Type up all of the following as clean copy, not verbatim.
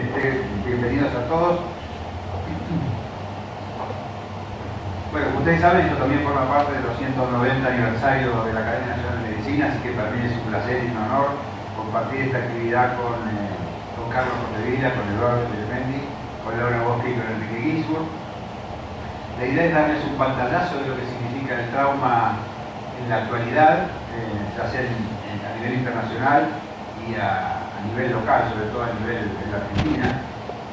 Bienvenidos a todos. Bueno, como ustedes saben, yo también formo parte de los 190 aniversarios de la Academia Nacional de Medicina, así que para mí es un placer y un honor compartir esta actividad con Carlos Contevila, con Eduardo Clemendi, con Laura Bosque y con Enrique Ginsburg. La idea es darles un pantallazo de lo que significa el trauma en la actualidad, ya sea a nivel internacional y a nivel local, sobre todo a nivel de la Argentina.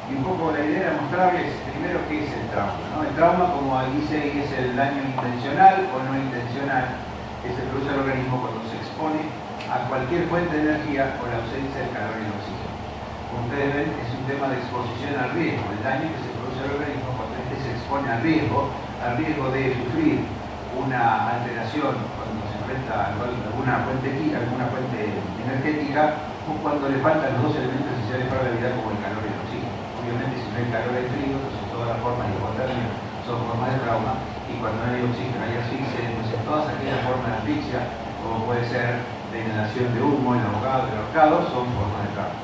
Y un poco la idea era mostrarles primero qué es el trauma, ¿no? El trauma, como dice ahí, es el daño intencional o no intencional que se produce al organismo cuando se expone a cualquier fuente de energía o la ausencia del calor y el oxígeno. Como ustedes ven, es un tema de exposición al riesgo, el daño que se produce al organismo cuando este se expone al riesgo de sufrir una alteración cuando se enfrenta a alguna fuente energética, o cuando le faltan los dos elementos esenciales para la vida, como el calor y el oxígeno. Obviamente, si no hay calor hay frío, entonces todas las formas de hipotermia son formas de trauma, y cuando no hay oxígeno hay asfixia, entonces todas aquellas formas de asfixia, como puede ser la inhalación de humo, el ahorcado, son formas de trauma.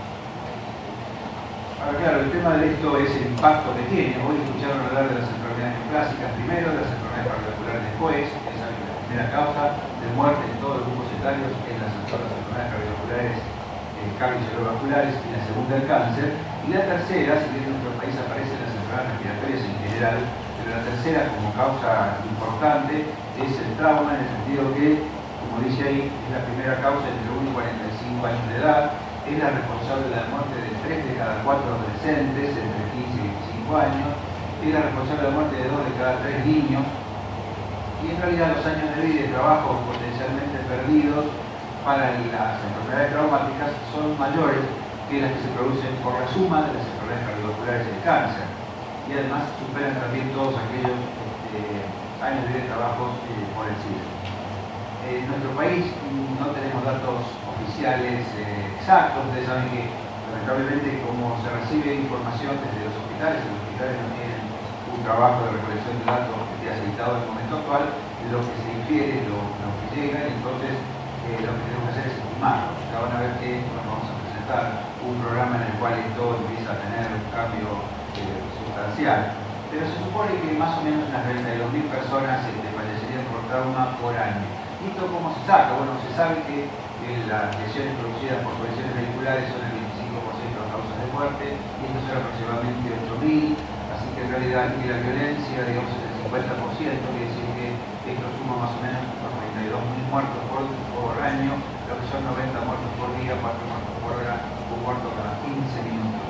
Ahora, claro, el tema de esto es el impacto que tiene. Hoy escucharon hablar de las enfermedades neoplásicas primero, de las enfermedades cardiovasculares después. Ya saben que la primera causa de muerte en todos los grupos etarios es las enfermedades cardiovasculares, cardiocerebrovasculares, y la segunda el cáncer. Y la tercera, si bien en nuestro país aparecen las enfermedades respiratorias en general, pero la tercera como causa importante es el trauma, en el sentido que, como dice ahí, es la primera causa entre 1 y 45 años de edad. Es la responsable de la muerte de 3 de cada 4 adolescentes entre 15 y 25 años, es la responsable de la muerte de 2 de cada 3 niños, y en realidad los años de vida y de trabajo potencialmente perdidos para las enfermedades traumáticas son mayores que las que se producen por la suma de las enfermedades cardiovasculares y el cáncer, y además superan también todos aquellos años de vida y trabajo por el siglo. En nuestro país no tenemos datos oficiales exactos. Ustedes saben que lamentablemente, como se recibe información desde los hospitales no tienen un trabajo de recolección de datos que esté aceitado en el momento actual, lo que se infiere, lo que llega, y entonces lo que tenemos que hacer es estimarlo. Ya van a ver que nos vamos a presentar un programa en el cual esto empieza a tener un cambio sustancial. Pero se supone que más o menos unas 32.000 personas fallecerían por trauma por año. ¿Y esto cómo se saca? Bueno, se sabe que las lesiones producidas por colisiones vehiculares son el 25% de las causas de muerte, y esto son aproximadamente 8.000, así que en realidad que la violencia, digamos, es el 50%, quiere decir que esto suma más o menos unos 32.000 muertos por año, lo que son 90 muertos por día, 4 muertos por hora, un muerto cada 15 minutos.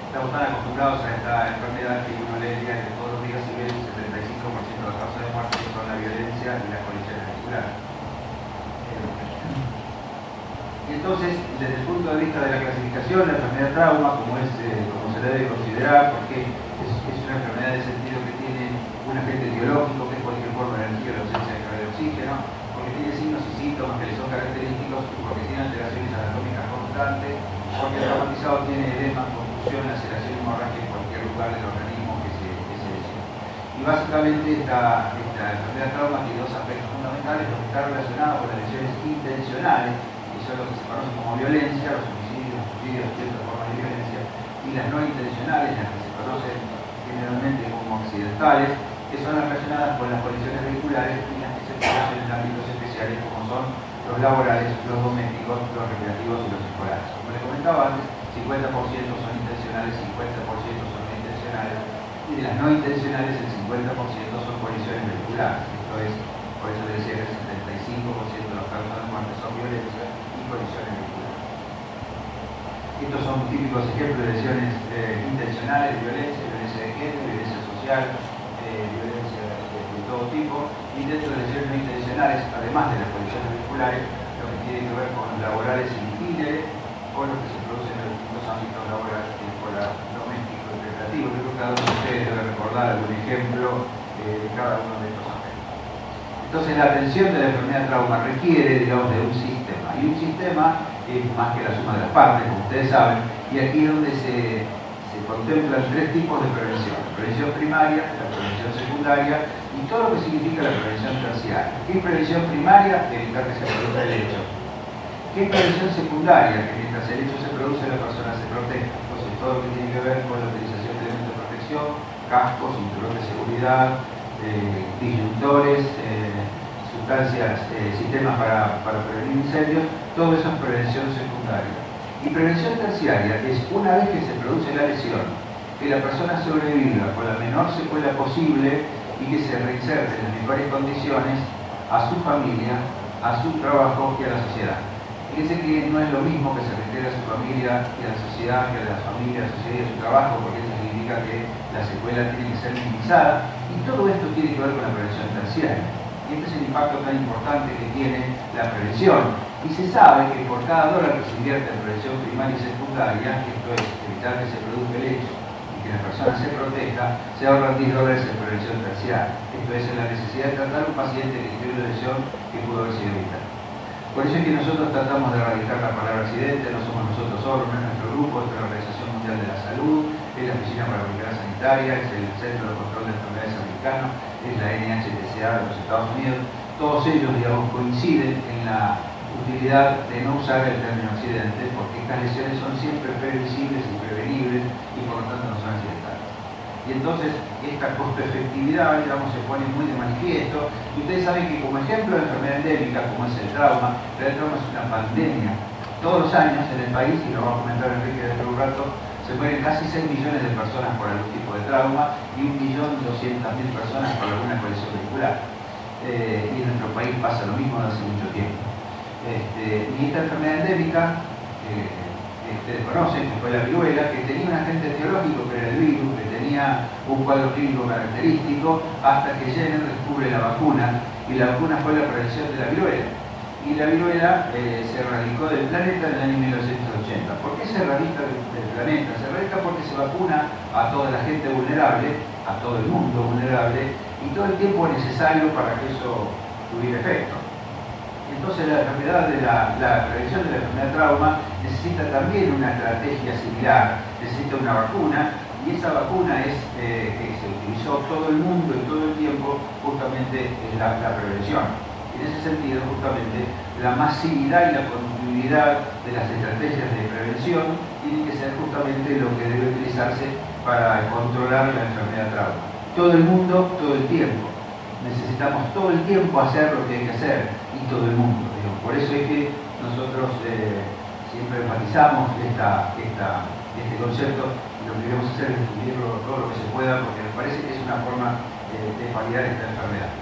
Estamos tan acostumbrados a esta enfermedad que uno lee que todos los días se ve el 75% de las causas de muerte son la violencia y las colisiones vehiculares. Y entonces, desde el punto de vista de la clasificación, la enfermedad trauma, como se debe considerar, porque es una enfermedad de sentido que tiene un agente biológico, que es cualquier forma de energía, la ausencia de oxígeno, porque tiene signos y síntomas que le son característicos, porque tiene alteraciones anatómicas constantes, porque el traumatizado tiene edema, confusión, laceración hemorrágica en cualquier lugar del organismo que se lesione. Y básicamente esta enfermedad trauma tiene dos aspectos fundamentales: lo que está relacionado con las lesiones intencionales, que son lo que se conocen como violencia, los homicidios, ciertas formas de violencia, y las no intencionales, las que se conocen generalmente como accidentales, que son las relacionadas con las colisiones vehiculares, y las que se producen en ámbitos especiales como son los laborales, los domésticos, los recreativos y los escolares. Como les comentaba antes, 50% son intencionales, 50% son no intencionales, y de las no intencionales el 50% son colisiones vehiculares. Esto es, por eso decía que el 75% de las causas de muerte son violencia y colisiones vehiculares. Estos son típicos ejemplos de lesiones intencionales, violencia de género, violencia social, violencia de todo tipo, y dentro de lesiones no intencionales, además de las colisiones vehiculares, lo que tiene que ver con laborales in itinere, o lo que se produce en los distintos ámbitos laborales, escolar, doméstico y recreativo. Yo creo que cada uno de ustedes debe recordar algún ejemplo de cada uno de estos aspectos. Entonces, la atención de la enfermedad trauma requiere, digamos, de un sistema, y un sistema es más que la suma de las partes, como ustedes saben, y aquí es donde se contemplan 3 tipos de prevención: la prevención primaria, la prevención secundaria y todo lo que significa la prevención terciaria. ¿Qué es prevención primaria? Evitar que se produzca el hecho. ¿Qué es prevención secundaria? Que mientras el hecho se produce la persona se protege. O todo lo que tiene que ver con la utilización de elementos de protección, cascos, cinturón de seguridad, disyuntores, sustancias, sistemas para prevenir incendios. Todo eso es prevención secundaria. Y prevención terciaria es una vez que se produce la lesión, que la persona sobreviva con la menor secuela posible y que se reinserte en las mejores condiciones a su familia, a su trabajo y a la sociedad. Fíjense que no es lo mismo que se reintegre a su familia y a la sociedad que a la familia, a la sociedad y a su trabajo, porque eso significa que la secuela tiene que ser minimizada, y todo esto tiene que ver con la prevención terciaria. Y este es el impacto tan importante que tiene la prevención. Y se sabe que por cada dólar que se invierte en prevención primaria y secundaria, esto es, evitar que se produzca el hecho y que la persona se proteja, se ahorran 10 dólares en prevención terciaria. Esto es, en la necesidad de tratar a un paciente que tiene una lesión que pudo haber sido evitada. Por eso es que nosotros tratamos de erradicar la palabra accidente. No somos nosotros solos, no es nuestro grupo, es la Organización Mundial de la Salud, es la Oficina para la Vigilancia Sanitaria, es el Centro de Control de Enfermedades Americano, es la NHTSA de los Estados Unidos. Todos ellos, digamos, coinciden en la utilidad de no usar el término accidente, porque estas lesiones son siempre previsibles y prevenibles y por lo tanto no son accidentales. Y entonces esta costo-efectividad, digamos, se pone muy de manifiesto. Y ustedes saben que como ejemplo de enfermedad endémica, como es el trauma es una pandemia. Todos los años en el país, y lo va a comentar Enrique dentro de un rato, se mueren casi 6 millones de personas por algún tipo de trauma y 1.200.000 personas por alguna colisión vehicular. Y en nuestro país pasa lo mismo desde hace mucho tiempo. Y esta enfermedad endémica, ustedes conocen, que fue la viruela, que tenía un agente etiológico que era el virus, que tenía un cuadro clínico característico, hasta que Jenner descubre la vacuna, y la vacuna fue la prevención de la viruela. Y la viruela se erradicó del planeta en el año 1980. ¿Por qué se erradica del planeta? Se erradica porque se vacuna a toda la gente vulnerable, a todo el mundo vulnerable, y todo el tiempo necesario para que eso tuviera efecto. Entonces la enfermedad de la prevención de la enfermedad de trauma necesita también una estrategia similar, necesita una vacuna, y esa vacuna es que se utilizó todo el mundo y todo el tiempo justamente en la prevención. En ese sentido, justamente, la masividad y la continuidad de las estrategias de prevención tienen que ser justamente lo que debe utilizarse para controlar la enfermedad de trauma. Todo el mundo, todo el tiempo. Necesitamos todo el tiempo hacer lo que hay que hacer, y todo el mundo. Digamos. Por eso es que nosotros siempre enfatizamos este concepto, y lo que queremos hacer es difundirlo todo lo que se pueda, porque nos parece que es una forma de paliar esta enfermedad.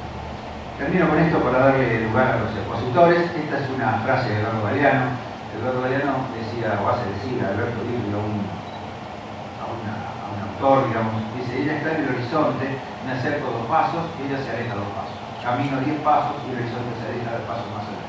Termino con esto para darle lugar a los expositores. Esta es una frase de Eduardo Galeano. Eduardo Galeano decía, o hace decir a Alberto Livio, a un autor, digamos, dice: ella está en el horizonte, me acerco 2 pasos, ella se aleja 2 pasos. Camino 10 pasos y el horizonte se aleja de pasos más allá.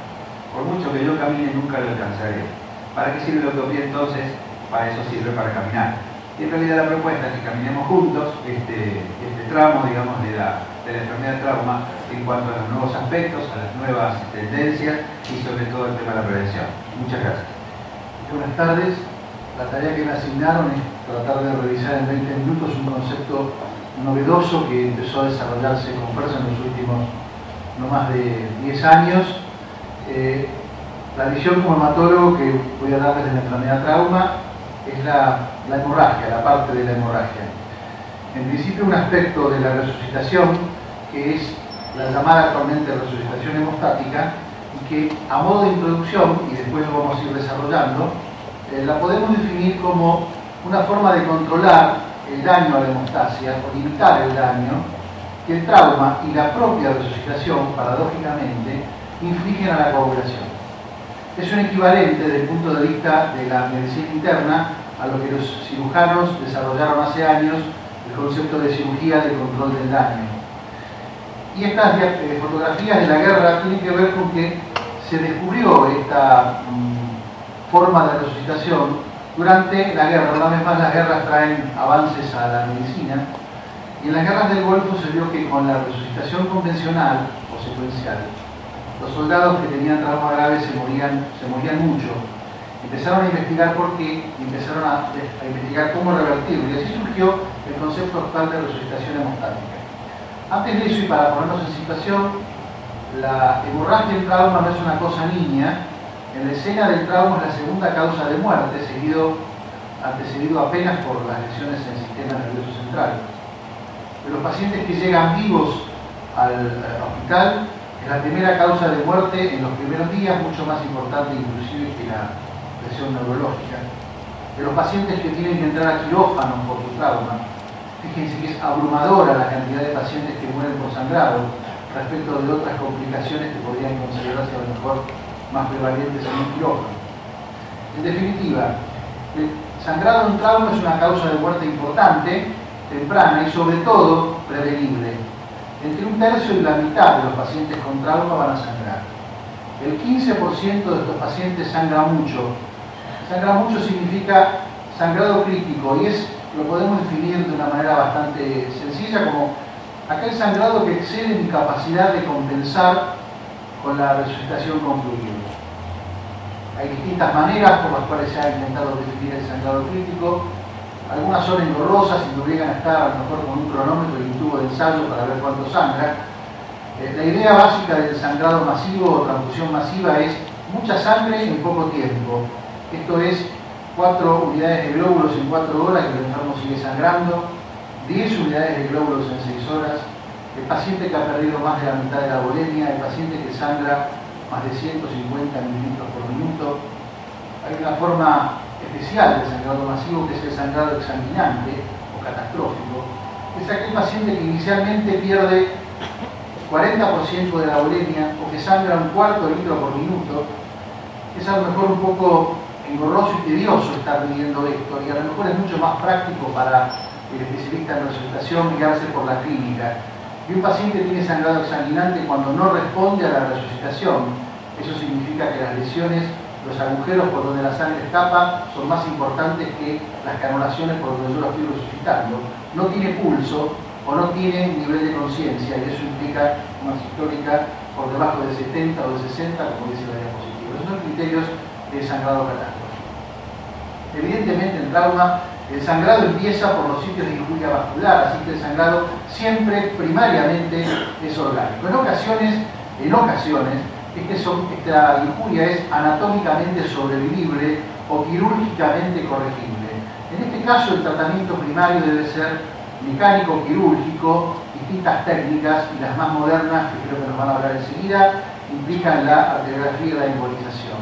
Por mucho que yo camine, nunca lo alcanzaré. ¿Para qué sirve la utopía entonces? Para eso sirve, para caminar. Y en realidad la propuesta es que caminemos juntos este tramo, digamos, de la enfermedad de trauma en cuanto a los nuevos aspectos, a las nuevas tendencias y sobre todo el tema de la prevención. Muchas gracias. Buenas tardes. La tarea que me asignaron es tratar de revisar en 20 minutos un concepto novedoso que empezó a desarrollarse con fuerza en los últimos no más de 10 años. La visión como hematólogo que voy a darles de la enfermedad de trauma es la hemorragia, la parte de la hemorragia. En principio, un aspecto de la resucitación, que es la llamada actualmente resucitación hemostática, y que a modo de introducción, y después lo vamos a ir desarrollando, la podemos definir como una forma de controlar el daño a la hemostasia o limitar el daño que el trauma y la propia resucitación, paradójicamente, infligen a la coagulación. Es un equivalente desde el punto de vista de la medicina interna a lo que los cirujanos desarrollaron hace años, el concepto de cirugía de control del daño. Y estas fotografías de la guerra tienen que ver con que se descubrió esta forma de resucitación durante la guerra. Una vez más, las guerras traen avances a la medicina, y en las guerras del Golfo se vio que con la resucitación convencional o secuencial, los soldados que tenían trauma grave se morían mucho. Empezaron a investigar por qué, y empezaron a investigar cómo revertirlo, y así surgió el concepto actual de resucitación hemostática. Antes de eso, y para ponernos en situación, la hemorragia del trauma no es una cosa niña. En la escena del trauma es la segunda causa de muerte, seguido antecedido apenas por las lesiones en el sistema nervioso central. De los pacientes que llegan vivos al hospital, es la primera causa de muerte en los primeros días, mucho más importante inclusive que la lesión neurológica. De los pacientes que tienen que entrar a quirófano por su trauma, fíjense que es abrumadora la cantidad de pacientes que mueren por sangrado respecto de otras complicaciones que podrían considerarse a lo mejor más prevalentes en un quirófano. En definitiva, el sangrado en trauma es una causa de muerte importante, temprana y sobre todo prevenible. Entre un tercio y la mitad de los pacientes con trauma van a sangrar. El 15% de estos pacientes sangra mucho. Sangra mucho significa sangrado crítico y lo podemos definir de una manera bastante sencilla como aquel sangrado que excede mi capacidad de compensar con la resucitación con fluidos. Hay distintas maneras por las cuales se ha intentado definir el sangrado crítico. Algunas son engorrosas y te obligan a estar a lo mejor con un cronómetro y un tubo de ensayo para ver cuánto sangra. La idea básica del sangrado masivo o transfusión masiva es mucha sangre en poco tiempo. Esto es 4 unidades de glóbulos en 4 horas y el enfermo sigue sangrando, 10 unidades de glóbulos en 6 horas, el paciente que ha perdido más de la mitad de la volemia, el paciente que sangra más de 150 mililitros por minuto. Hay una forma especial del sangrado masivo que es el sangrado exsanguinante o catastrófico. Es aquel paciente que inicialmente pierde 40% de la volemia o que sangra un cuarto de litro por minuto. Es a lo mejor un poco engorroso y tedioso estar midiendo esto y a lo mejor es mucho más práctico para el especialista en resucitación guiarse por la clínica. Y un paciente tiene sangrado exsanguinante cuando no responde a la resucitación. Eso significa que las lesiones, los agujeros por donde la sangre escapa son más importantes que las canulaciones por donde yo lo estoy resucitando. No tiene pulso o no tiene nivel de conciencia y eso implica una sistólica por debajo de 70 o de 60, como dice la diapositiva. Esos son criterios de sangrado catastrófico. Evidentemente en trauma el sangrado empieza por los sitios de injuria vascular, así que el sangrado siempre primariamente es orgánico. En ocasiones esta injuria es anatómicamente sobrevivible o quirúrgicamente corregible. En este caso el tratamiento primario debe ser mecánico quirúrgico, distintas técnicas y las más modernas, que creo que nos van a hablar enseguida, implican la arteriografía y la embolización.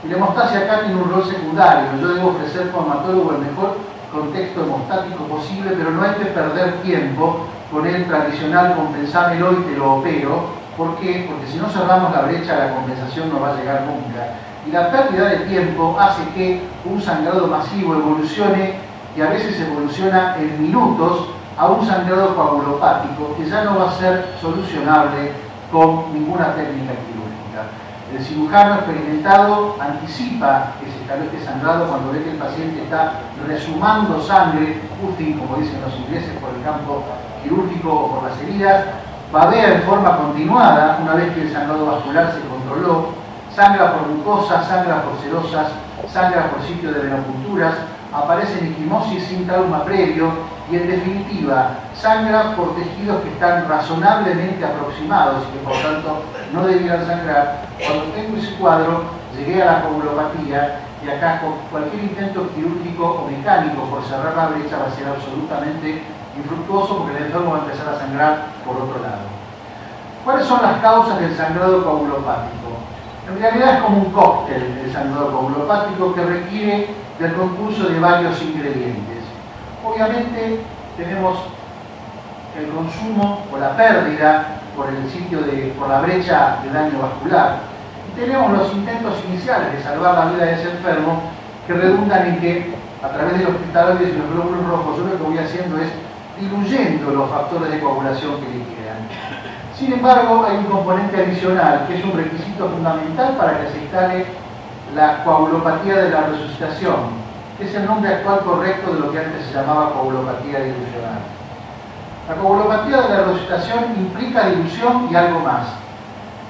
Y la hemostasia acá tiene un rol secundario. Yo debo ofrecer como hematólogo el mejor contexto hemostático posible, pero no hay que perder tiempo con el tradicional compensámelo y te lo opero. ¿Por qué? Porque si no cerramos la brecha, la compensación no va a llegar nunca. Y la pérdida de tiempo hace que un sangrado masivo evolucione, y a veces evoluciona en minutos, a un sangrado coagulopático que ya no va a ser solucionable con ninguna técnica quirúrgica. El cirujano experimentado anticipa que se instaló este sangrado cuando ve que el paciente está resumando sangre, puffing, como dicen los ingleses, por el campo quirúrgico o por las heridas, babea en forma continuada una vez que el sangrado vascular se controló, sangra por mucosas, sangra por serosas, sangra por sitio de venopunturas, aparece en equimosis sin trauma previo y en definitiva sangra por tejidos que están razonablemente aproximados y que por tanto no debieran sangrar. Cuando tengo ese cuadro llegué a la coagulopatía y acá cualquier intento quirúrgico o mecánico por cerrar la brecha va a ser absolutamente infructuoso porque el enfermo va a empezar a sangrar por otro lado. ¿Cuáles son las causas del sangrado coagulopático? En realidad es como un cóctel el sangrado coagulopático que requiere del concurso de varios ingredientes. Obviamente tenemos el consumo o la pérdida por la brecha de daño vascular. Y tenemos los intentos iniciales de salvar la vida de ese enfermo que redundan en que a través de los cristaloides y los glóbulos rojos yo lo que voy haciendo es diluyendo los factores de coagulación que le quedan. Sin embargo, hay un componente adicional que es un requisito fundamental para que se instale la coagulopatía de la resucitación, que es el nombre actual correcto de lo que antes se llamaba coagulopatía dilucional. La coagulopatía de la resucitación implica dilución y algo más.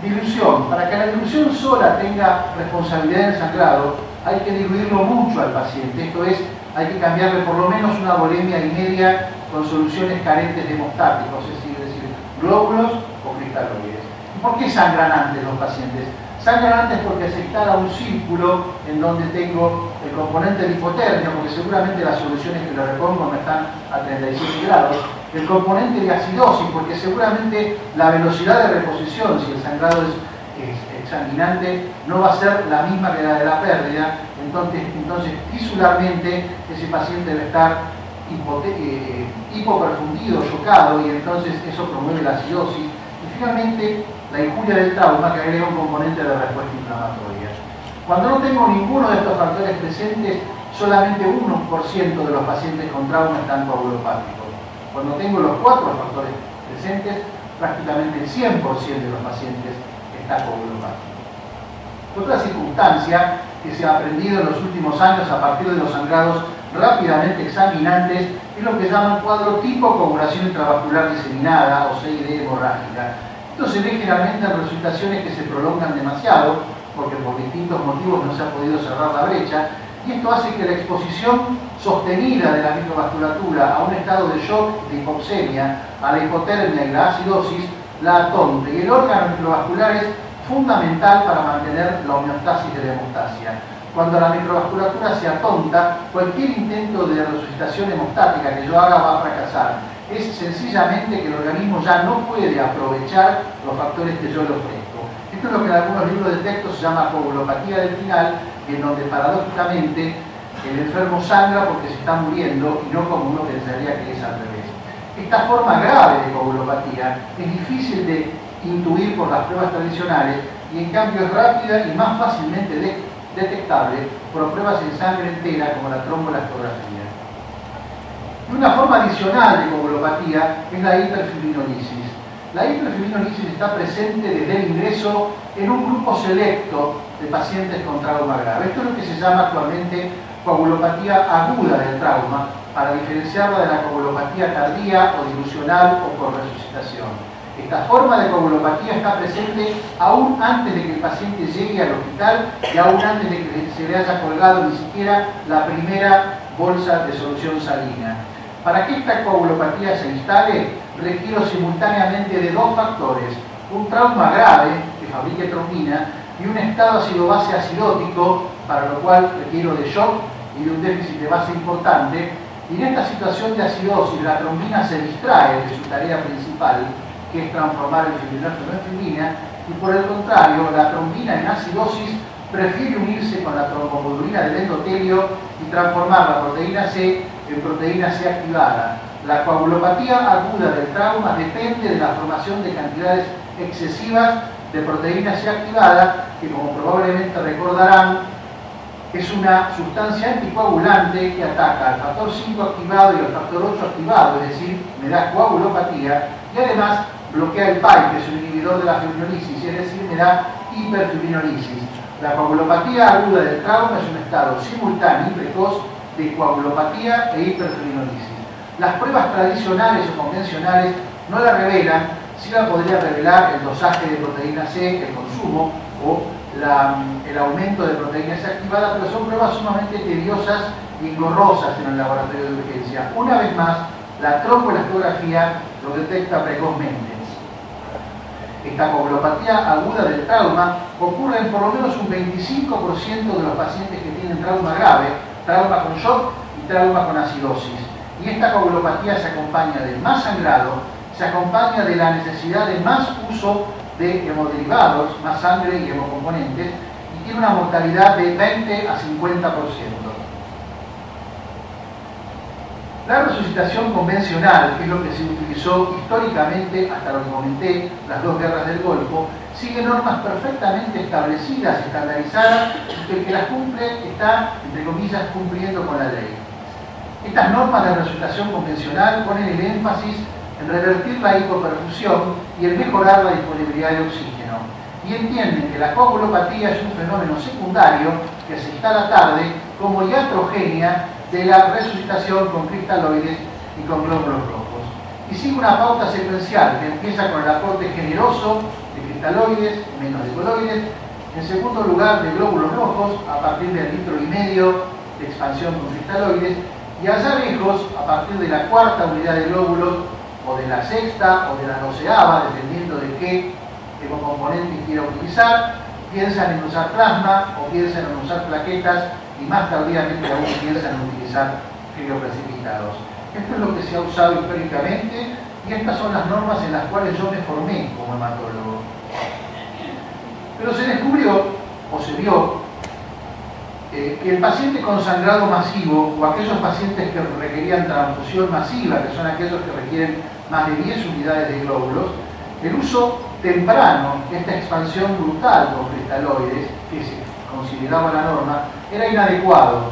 Dilución. Para que la dilución sola tenga responsabilidad en el sangrado, hay que diluirlo mucho al paciente. Esto es, hay que cambiarle por lo menos una volemia y media con soluciones carentes de hemostáticos, es decir, glóbulos o cristaloides. ¿Y por qué sangran antes los pacientes? Sangran antes porque se instala un círculo en donde tengo el componente de hipotermia, porque seguramente las soluciones que le repongo no están a 37 grados. El componente de acidosis, porque seguramente la velocidad de reposición, si el sangrado es exsanguinante, no va a ser la misma que la de la pérdida. Entonces tisularmente ese paciente debe estar hipoperfundido, chocado, y entonces eso promueve la acidosis. Y finalmente, la injuria del trauma, que agrega un componente de respuesta inflamatoria. Cuando no tengo ninguno de estos factores presentes, solamente 1% de los pacientes con trauma están coagulopáticos. Cuando tengo los 4 factores presentes, prácticamente el 100% de los pacientes está coagulopático. Otra circunstancia que se ha aprendido en los últimos años a partir de los sangrados rápidamente exsanguinantes es lo que llaman cuadro tipo coagulación intravascular diseminada o CID hemorrágica. Esto se ve generalmente en resultaciones que se prolongan demasiado, porque por distintos motivos no se ha podido cerrar la brecha, y esto hace que la exposición sostenida de la microvasculatura a un estado de shock, de hipoxemia, a la hipotermia y la acidosis, la atonte. Y el órgano microvascular es fundamental para mantener la homeostasis de la hemostasia. Cuando la microvasculatura se atonta, cualquier intento de resucitación hemostática que yo haga va a fracasar. Es sencillamente que el organismo ya no puede aprovechar los factores que yo le ofrezco. Esto es lo que en algunos libros de texto se llama coagulopatía del final, en donde paradójicamente el enfermo sangra porque se está muriendo y no como uno pensaría que es al revés. Esta forma grave de coagulopatía es difícil de intuir por las pruebas tradicionales y en cambio es rápida y más fácilmente detectable por pruebas en sangre entera como la tromboelastografía. Y una forma adicional de coagulopatía es la hiperfibrinolisis. La hiperfibrinolisis está presente desde el ingreso en un grupo selecto de pacientes con trauma grave. Esto es lo que se llama actualmente coagulopatía aguda del trauma, para diferenciarla de la coagulopatía tardía o dilucional o por resucitación. Esta forma de coagulopatía está presente aún antes de que el paciente llegue al hospital y aún antes de que se le haya colgado ni siquiera la primera bolsa de solución salina. Para que esta coagulopatía se instale, requiero simultáneamente de 2 factores: un trauma grave que fabrique trombina y un estado ácido-base acidótico, para lo cual requiero de shock y de un déficit de base importante. Y en esta situación de acidosis, la trombina se distrae de su tarea principal, que es transformar el fibrináceo en fibrina, y por el contrario, la trombina en acidosis prefiere unirse con la tromboglobulina del endotelio y transformar la proteína C en proteína C activada. La coagulopatía aguda del trauma depende de la formación de cantidades excesivas de proteína C activada, que como probablemente recordarán, es una sustancia anticoagulante que ataca al factor 5 activado y al factor 8 activado, es decir, me da coagulopatía, y además bloquea el PAI, que es un inhibidor de la fibrinolisis, es decir, me da hiperfibrinolisis. La coagulopatía aguda del trauma es un estado simultáneo y precoz de coagulopatía e hiperfibrinolisis. Las pruebas tradicionales o convencionales no la revelan, sí la podría revelar el dosaje de proteína C, el consumo o el aumento de proteína C activada, pero son pruebas sumamente tediosas y engorrosas en el laboratorio de urgencia. Una vez más, la tromboelastografía lo detecta precozmente. Esta coagulopatía aguda del trauma ocurre en por lo menos un 25% de los pacientes que tienen trauma grave, trauma con shock y trauma con acidosis. Y esta coagulopatía se acompaña de más sangrado, se acompaña de la necesidad de más uso de hemoderivados, más sangre y hemocomponentes, y tiene una mortalidad de 20 a 50%. La resucitación convencional, que es lo que se utilizó históricamente hasta lo que comenté, las 2 guerras del Golfo, sigue normas perfectamente establecidas, estandarizadas, y que el que las cumple está, entre comillas, cumpliendo con la ley. Estas normas de resucitación convencional ponen el énfasis en revertir la hipoperfusión y en mejorar la disponibilidad de oxígeno. Y entienden que la coagulopatía es un fenómeno secundario que se instala tarde como iatrogenia de la resucitación con cristaloides y con glóbulos rojos. Y sigue una pauta secuencial que empieza con el aporte generoso de cristaloides, menos de coloides, en segundo lugar de glóbulos rojos a partir del 1,5 litros de expansión con cristaloides, y allá lejos, a partir de la 4ª unidad de glóbulos, o de la 6ª o de la 12ª, dependiendo de qué hemocomponente quiera utilizar, piensan en usar plasma o piensan en usar plaquetas y más tardíamente aún piensan en utilizar crioprecipitados. Esto es lo que se ha usado históricamente y estas son las normas en las cuales yo me formé como hematólogo. Pero se descubrió, o se vio, que el paciente con sangrado masivo o aquellos pacientes que requerían transfusión masiva, que son aquellos que requieren más de 10 unidades de glóbulos, el uso temprano, esta expansión brutal con cristaloides, que se consideraba la norma, era inadecuado.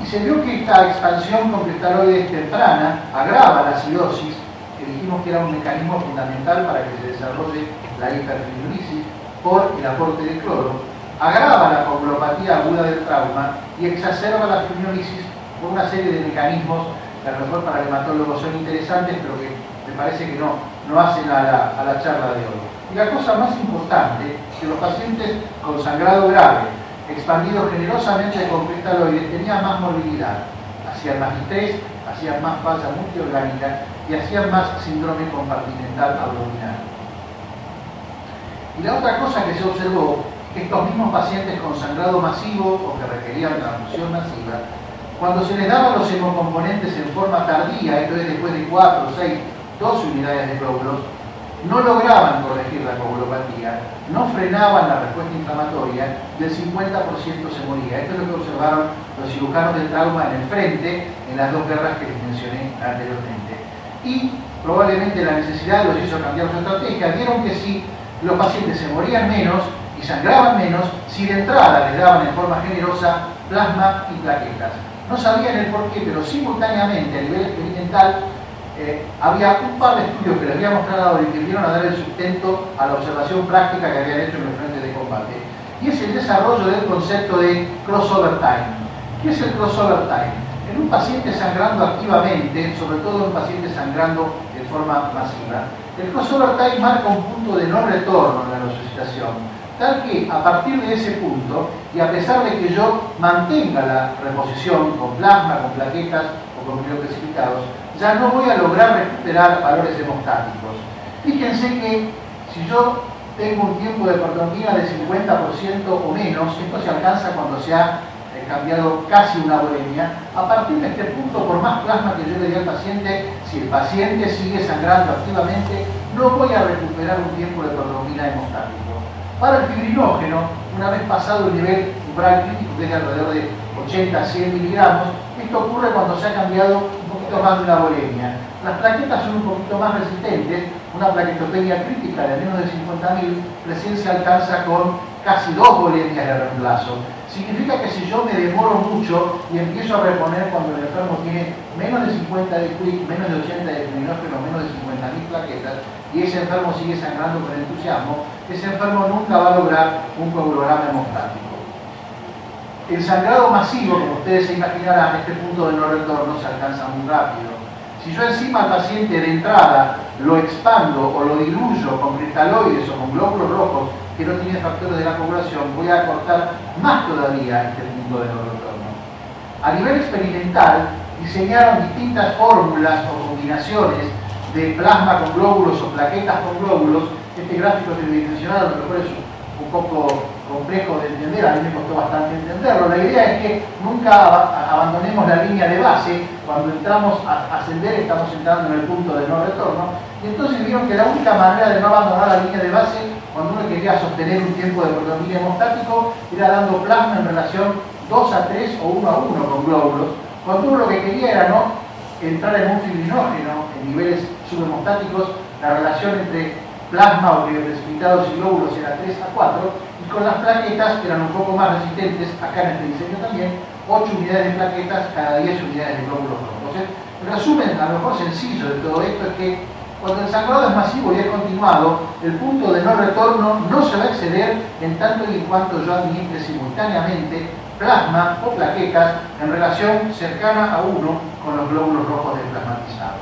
Y se vio que esta expansión con cristaloides temprana agrava la acidosis, que dijimos que era un mecanismo fundamental para que se desarrolle la hiperfibrisis por el aporte de cloro, agrava la coagulopatía aguda del trauma y exacerba la fibriolisis por una serie de mecanismos que a lo mejor para el hematólogo son interesantes, pero que me parece que no hacen a la charla de hoy. Y la cosa más importante, que los pacientes con sangrado grave, expandidos generosamente con cristaloides, tenían más morbilidad, hacían más estrés, hacían más falla multiorgánica y hacían más síndrome compartimental abdominal. Y la otra cosa que se observó, que estos mismos pacientes con sangrado masivo o que requerían transfusión masiva, cuando se les daban los hemocomponentes en forma tardía, esto es después de 4, 6, 12 unidades de glóbulos, no lograban corregir la coagulopatía, no frenaban la respuesta inflamatoria y el 50% se moría. Esto es lo que observaron los cirujanos del trauma en el frente en las dos guerras que les mencioné anteriormente. Y probablemente la necesidad los hizo cambiar su estrategia. Vieron que si los pacientes se morían menos y sangraban menos, si de entrada les daban en forma generosa plasma y plaquetas. No sabían el porqué, pero simultáneamente a nivel experimental había un par de estudios que les voy a mostrar ahora y que vinieron a dar el sustento a la observación práctica que habían hecho en los frentes de combate. Y es el desarrollo del concepto de crossover time. ¿Qué es el crossover time? En un paciente sangrando activamente, sobre todo en un paciente sangrando de forma masiva, el crossover time marca un punto de no retorno en la resucitación, tal que a partir de ese punto, y a pesar de que yo mantenga la reposición con plasma, con plaquetas o con crioprecipitados, ya no voy a lograr recuperar valores hemostáticos. Fíjense que si yo tengo un tiempo de protonina de 50% o menos, esto se alcanza cuando se ha cambiado casi una volemia. A partir de este punto, por más plasma que yo le dé al paciente, si el paciente sigue sangrando activamente, no voy a recuperar un tiempo de protonina hemostático. Para el fibrinógeno, una vez pasado el nivel umbral crítico, que es de alrededor de 80 a 100 miligramos, esto ocurre cuando se ha cambiado un poquito más de una volemia. Las plaquetas son un poquito más resistentes, una plaquetopenia crítica de menos de 50.000 recién se alcanza con casi 2 volemias de reemplazo. Significa que si yo me demoro mucho y empiezo a reponer cuando el enfermo tiene menos de 50 de quick, menos de 80 de fibrinógeno, menos de 50.000 plaquetas, y ese enfermo sigue sangrando con entusiasmo, ese enfermo nunca va a lograr un coagulograma hemostático. El sangrado masivo, como ustedes se imaginarán, este punto de no retorno se alcanza muy rápido. Si yo encima al paciente de entrada lo expando o lo diluyo con cristaloides o con glóbulos rojos que no tienen factores de la coagulación, voy a acortar más todavía este punto de no retorno. A nivel experimental, diseñaron distintas fórmulas o combinaciones de plasma con glóbulos o plaquetas con glóbulos. Este gráfico tridimensional a lo mejor es un poco complejo de entender, a mí me costó bastante entenderlo. La idea es que nunca abandonemos la línea de base. Cuando entramos a ascender estamos entrando en el punto de no retorno, y entonces vieron que la única manera de no abandonar la línea de base cuando uno quería sostener un tiempo de protonina hemostático era dando plasma en relación 2 a 3 o 1 a 1 con glóbulos, cuando uno lo que quería era no entrar en un fibrinógeno en niveles subhemostáticos. La relación entre plasma o crioprecipitados y glóbulos era 3 a 4, y con las plaquetas, que eran un poco más resistentes, acá en este diseño también, 8 unidades de plaquetas cada 10 unidades de glóbulos rojos. Entonces, el resumen a lo mejor sencillo de todo esto es que cuando el sangrado es masivo y es continuado, el punto de no retorno no se va a exceder en tanto y en cuanto yo administre simultáneamente plasma o plaquetas en relación cercana a 1 con los glóbulos rojos desplasmatizados.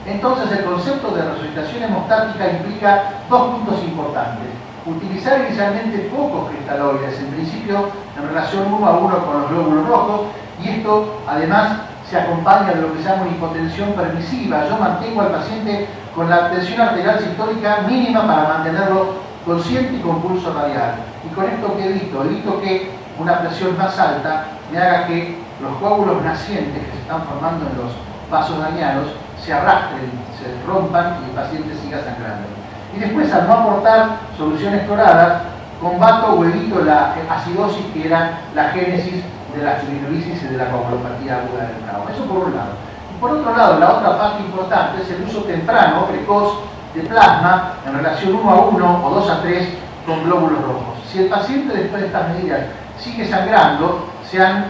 Entonces, el concepto de resucitación hemostática implica dos puntos importantes. Utilizar inicialmente pocos cristaloides, en principio en relación 1 a 1 con los glóbulos rojos, y esto además se acompaña de lo que se llama una hipotensión permisiva. Yo mantengo al paciente con la tensión arterial sistólica mínima para mantenerlo consciente y con pulso radial. Y con esto que evito que una presión más alta me haga que los coágulos nacientes que se están formando en los vasos dañados se arrastren, se rompan y el paciente siga sangrando. Y después, al no aportar soluciones cloradas, combato o evito la acidosis, que era la génesis de la fibrinolysis y de la coagulopatía aguda del trauma. Eso por un lado. Y por otro lado, la otra parte importante es el uso temprano, precoz, de plasma en relación 1 a 1 o 2 a 3 con glóbulos rojos. Si el paciente después de estas medidas sigue sangrando, se han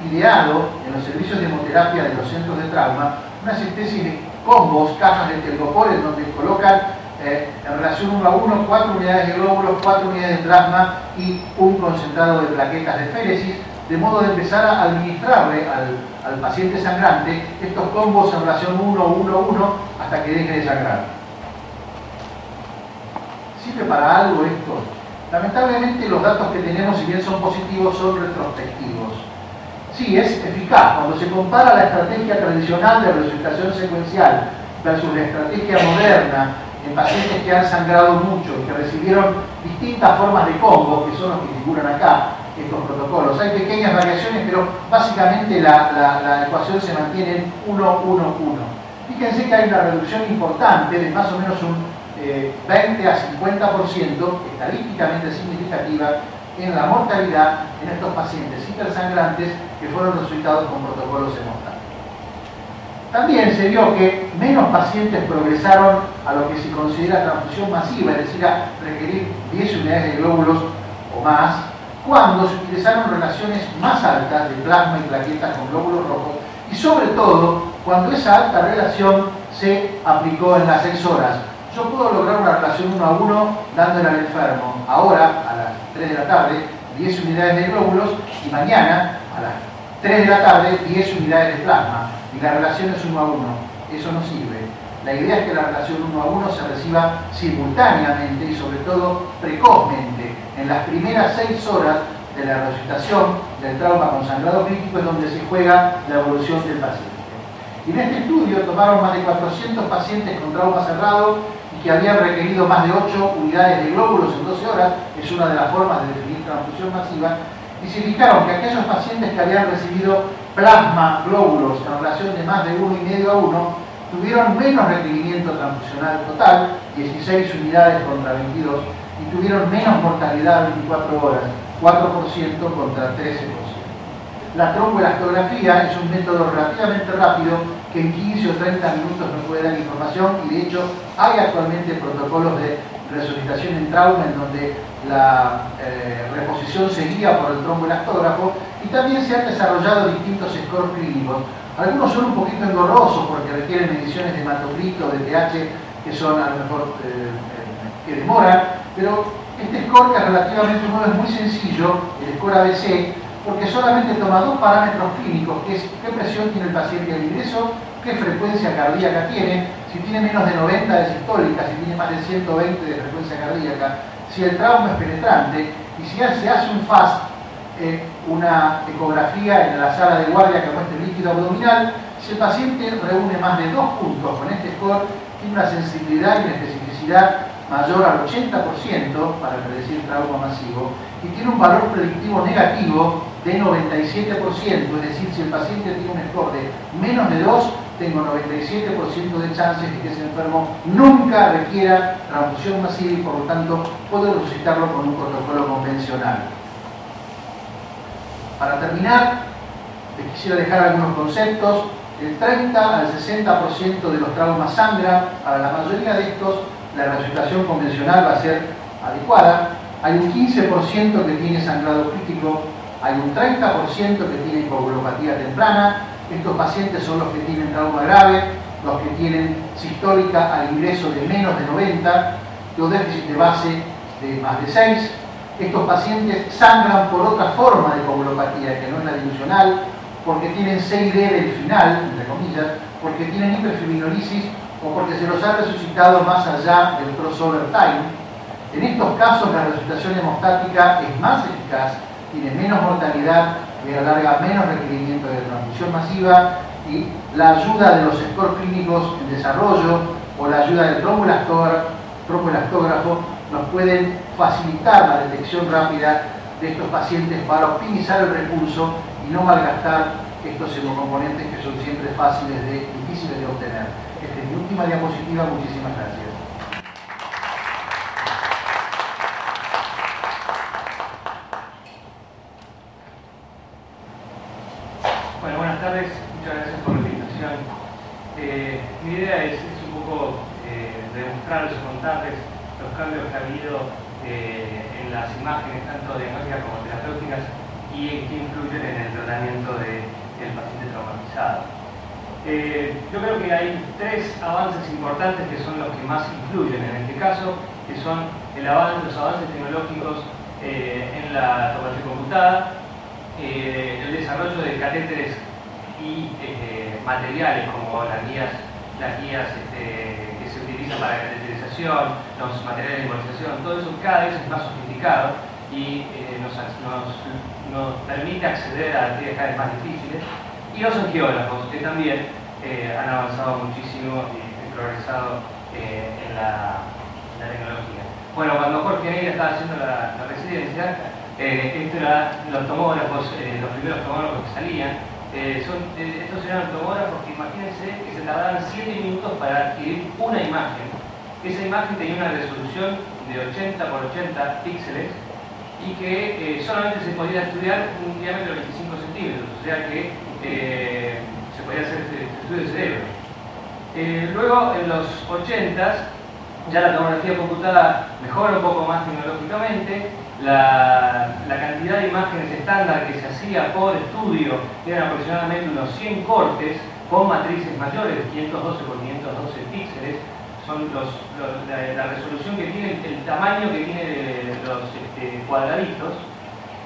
ideado en los servicios de hemoterapia de los centros de trauma unas especies de combos, cajas de telgopor, en donde colocan en relación 1 a 1 4 unidades de glóbulos, 4 unidades de plasma y un concentrado de plaquetas de féresis, de modo de empezar a administrarle al paciente sangrante estos combos en relación 1, 1, 1 hasta que deje de sangrar. ¿Sirve para algo esto? Lamentablemente los datos que tenemos, si bien son positivos, son retrospectivos. Sí, es eficaz. Cuando se compara la estrategia tradicional de resucitación secuencial versus la estrategia moderna en pacientes que han sangrado mucho y que recibieron distintas formas de combos, que son los que figuran acá, estos protocolos. Hay pequeñas variaciones, pero básicamente la ecuación se mantiene en 1, 1, 1. Fíjense que hay una reducción importante de más o menos un 20 a 50%, estadísticamente significativa, en la mortalidad en estos pacientes hipersangrantes que fueron resultados con protocolos hemostáticos. También se vio que menos pacientes progresaron a lo que se considera transfusión masiva, es decir, a requerir 10 unidades de glóbulos o más, cuando se utilizaron relaciones más altas de plasma y plaquetas con glóbulos rojos, y sobre todo cuando esa alta relación se aplicó en las 6 horas. Yo puedo lograr una relación 1 a 1 dándole al enfermo ahora, a las 3 de la tarde, 10 unidades de glóbulos, y mañana, a las 3 de la tarde, 10 unidades de plasma. Y la relación es 1 a 1. Eso no sirve. La idea es que la relación 1 a 1 se reciba simultáneamente y sobre todo precozmente. En las primeras 6 horas de la resucitación del trauma con sangrado crítico es donde se juega la evolución del paciente. Y en este estudio tomaron más de 400 pacientes con trauma cerrado y que habían requerido más de 8 unidades de glóbulos en 12 horas, es una de las formas de definir transfusión masiva, y se fijaron que aquellos pacientes que habían recibido plasma glóbulos en relación de más de 1,5 a 1 tuvieron menos requerimiento transfusional total, 16 unidades contra 22, y tuvieron menos mortalidad 24 horas, 4% contra 13%. La tromboelastografía es un método relativamente rápido que en 15 o 30 minutos nos puede dar información, y de hecho hay actualmente protocolos de resucitación en trauma en donde la reposición se guía por el tromboelastógrafo, y también se han desarrollado distintos scores clínicos. Algunos son un poquito engorrosos porque requieren mediciones de hematocrito, de pH, que son a lo mejor que demoran, pero este score, que relativamente nuevo, es muy sencillo, el score ABC, porque solamente toma 2 parámetros clínicos, que es qué presión tiene el paciente al ingreso, qué frecuencia cardíaca tiene, si tiene menos de 90 de sistólica, si tiene más de 120 de frecuencia cardíaca, si el trauma es penetrante, y si se hace un FAST, una ecografía en la sala de guardia que muestre el líquido abdominal, si el paciente reúne más de 2 puntos con este score, tiene una sensibilidad y una especificidad mayor al 80% para predecir trauma masivo, y tiene un valor predictivo negativo de 97%, es decir, si el paciente tiene un score de menos de 2, tengo 97% de chances de que ese enfermo nunca requiera transfusión masiva y por lo tanto puedo resucitarlo con un protocolo convencional. Para terminar, les quisiera dejar algunos conceptos. El 30 al 60% de los traumas sangran. Para la mayoría de estos, la resucitación convencional va a ser adecuada. Hay un 15% que tiene sangrado crítico, hay un 30% que tiene coagulopatía temprana. Estos pacientes son los que tienen trauma grave, los que tienen sistólica al ingreso de menos de 90, los déficit de base de más de 6. Estos pacientes sangran por otra forma de coagulopatía, que no es la dilucional, porque tienen 6D del final, entre comillas, porque tienen hiperfibrinolisis o porque se los ha resucitado más allá del crossover time. En estos casos la resucitación hemostática es más eficaz, tiene menos mortalidad, alarga menos requerimiento de transfusión masiva, y la ayuda de los scores clínicos en desarrollo o la ayuda del tromboelastógrafo nos nos pueden facilitar la detección rápida de estos pacientes para optimizar el recurso y no malgastar estos hemocomponentes que son siempre difíciles de obtener. Esta es mi última diapositiva, muchísimas gracias. Bueno, buenas tardes, muchas gracias por la invitación. Mi idea es un poco demostrarles o contarles los cambios que ha habido en las imágenes, tanto diagnósticas como terapéuticas, y que influyen en el tratamiento del paciente traumatizado. Yo creo que hay tres avances importantes que son los que más influyen en este caso, que son los avances tecnológicos en la tomografía computada, el desarrollo de catéteres y materiales como las guías que se utilizan para la cateterización, los materiales de embolización, todo eso cada vez es más sofisticado y nos permite acceder a actividades cada vez más difíciles. Y los angiógrafos, que también han avanzado muchísimo y progresado en la tecnología. Bueno, cuando Jorge Neira estaba haciendo la residencia, estos eran los tomógrafos, los primeros tomógrafos que salían. Estos eran tomógrafos que, imagínense, que se tardaban 7 minutos para adquirir una imagen. Esa imagen tenía una resolución de 80 por 80 píxeles y que solamente se podía estudiar un diámetro de 25 centímetros, o sea que se podía hacer estudio de cerebro. Luego, en los 80s, ya la tomografía computada mejora un poco más tecnológicamente. La cantidad de imágenes estándar que se hacía por estudio eran aproximadamente unos 100 cortes con matrices mayores, 512 por 512 píxeles. Son la resolución que tiene, el tamaño que tiene los cuadraditos.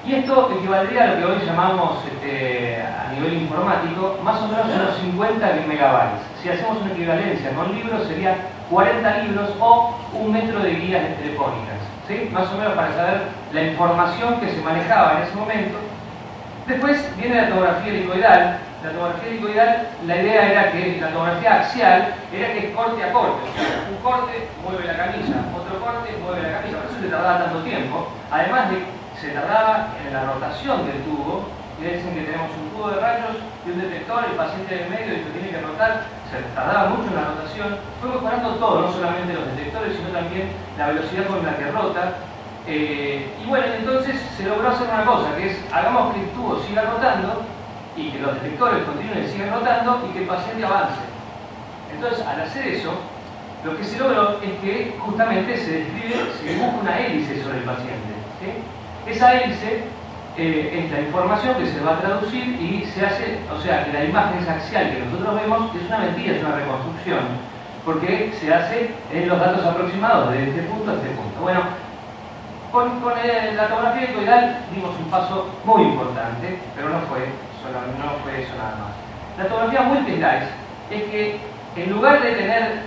Y esto equivaldría a lo que hoy llamamos a nivel informático más o menos unos 50 megabytes. Si hacemos una equivalencia con libros, serían 40 libros o 1 metro de guías telefónicas, ¿sí? Más o menos para saber la información que se manejaba en ese momento. Después viene la tomografía helicoidal. La tomografía helicoidal, la idea era que la tomografía axial era que es corte a corte. O sea, un corte mueve la camisa, otro corte mueve la camisa. Por eso se tardaba tanto tiempo. Además de se tardaba en la rotación del tubo. Y dicen que tenemos un tubo de rayos y un detector, el paciente en el medio y lo tiene que rotar. Se tardaba mucho en la rotación. Fue mejorando todo, no solamente los detectores, sino también la velocidad con la que rota. Y bueno, entonces se logró hacer una cosa, que es hagamos que el tubo siga rotando y que los detectores continúen y sigan rotando y que el paciente avance. Entonces, al hacer eso, lo que se logró es que justamente se dibuja una hélice sobre el paciente, ¿sí? Esa hélice es la información que se va a traducir y se hace, o sea, que la imagen axial que nosotros vemos es una mentira, es una reconstrucción, porque se hace en los datos aproximados de este punto a este punto. Bueno, con la tomografía helicoidal dimos un paso muy importante, pero no fue eso nada más. La tomografía multi-slice es que en lugar de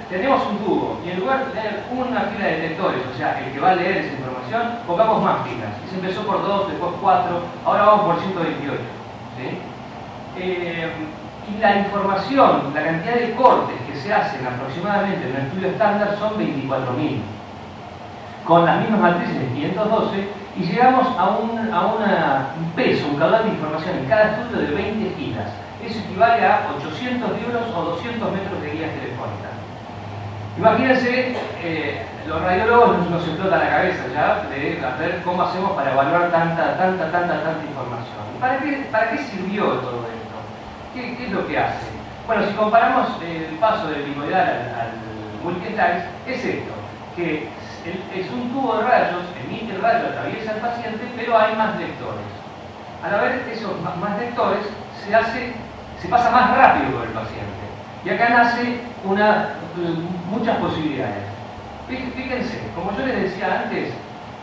tenemos un tubo y en lugar de tener una fila de detectores, o sea, el que va a leer esa información, pongamos más filas. Y se empezó por 2, después 4, ahora vamos por 128. ¿Sí? Y la información, la cantidad de cortes que se hacen aproximadamente en un estudio estándar son 24.000. Con las mismas matrices de 512 y llegamos a un peso, un caudal de información en cada estudio de 20 gigas. Eso equivale a 800 libros o 200 metros de guías telefónicas. Imagínense, los radiólogos nos explota la cabeza ya de ver cómo hacemos para evaluar tanta información. ¿Para qué sirvió todo esto? ¿Qué es lo que hace? Bueno, si comparamos el paso del helicoidal al multi-slice, es esto, que es un tubo de rayos, emite el rayo, atraviesa al paciente, pero hay más lectores. Al haber esos más lectores, se pasa más rápido con el paciente. Y acá nace muchas posibilidades. Fíjense, como yo les decía antes,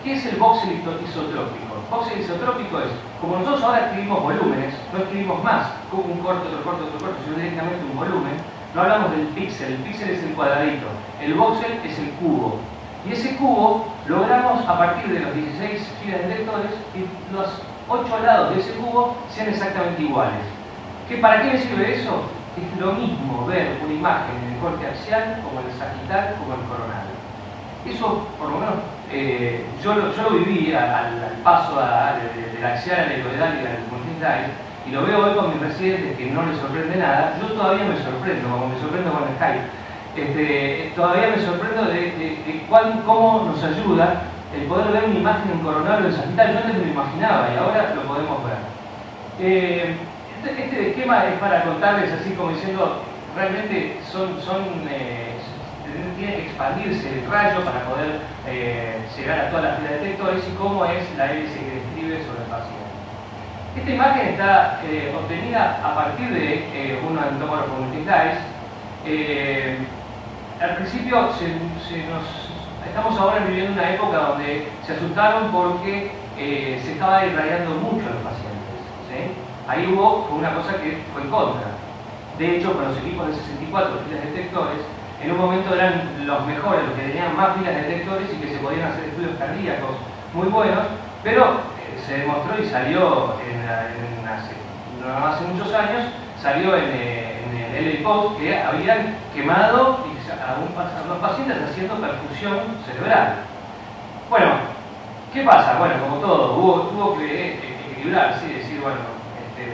¿qué es el voxel isotrópico? Voxel isotrópico es, como nosotros ahora escribimos volúmenes, no escribimos más, como un corte, otro corte, otro corte, sino directamente un volumen, no hablamos del píxel, el píxel es el cuadradito, el voxel es el cubo. Y ese cubo logramos a partir de los 16 filas de detectores que los 8 lados de ese cubo sean exactamente iguales. ¿Para qué me sirve eso? Es lo mismo ver una imagen en el corte axial como en el sagital como en el coronal. Eso, por lo menos, yo lo viví al paso de la axial a la hiloidal y al multidal, y lo veo hoy con mis residentes que no les sorprende nada. Yo todavía me sorprendo, como me sorprendo con Skype. Todavía me sorprendo de cómo nos ayuda el poder ver una imagen en coronal o en sagital. Yo antes me lo imaginaba y ahora lo podemos ver. Este esquema es para contarles así como diciendo, realmente tiene que expandirse el rayo para poder llegar a todas las filas de detectores y cómo es la hélice que describe sobre el paciente. Esta imagen está obtenida a partir de un entomógrafo multidais. Al principio estamos ahora viviendo una época donde se asustaron porque se estaba irradiando mucho a los pacientes, ¿sí? Ahí hubo una cosa que fue en contra. De hecho, con los equipos de 64 filas de detectores, en un momento eran los mejores, los que tenían más filas de detectores y que se podían hacer estudios cardíacos muy buenos, pero se demostró y salió no hace muchos años, salió en el LA Post que habían quemado a unos pacientes haciendo perfusión cerebral. Bueno, ¿qué pasa? Bueno, como todo, tuvo que equilibrarse y decir, bueno,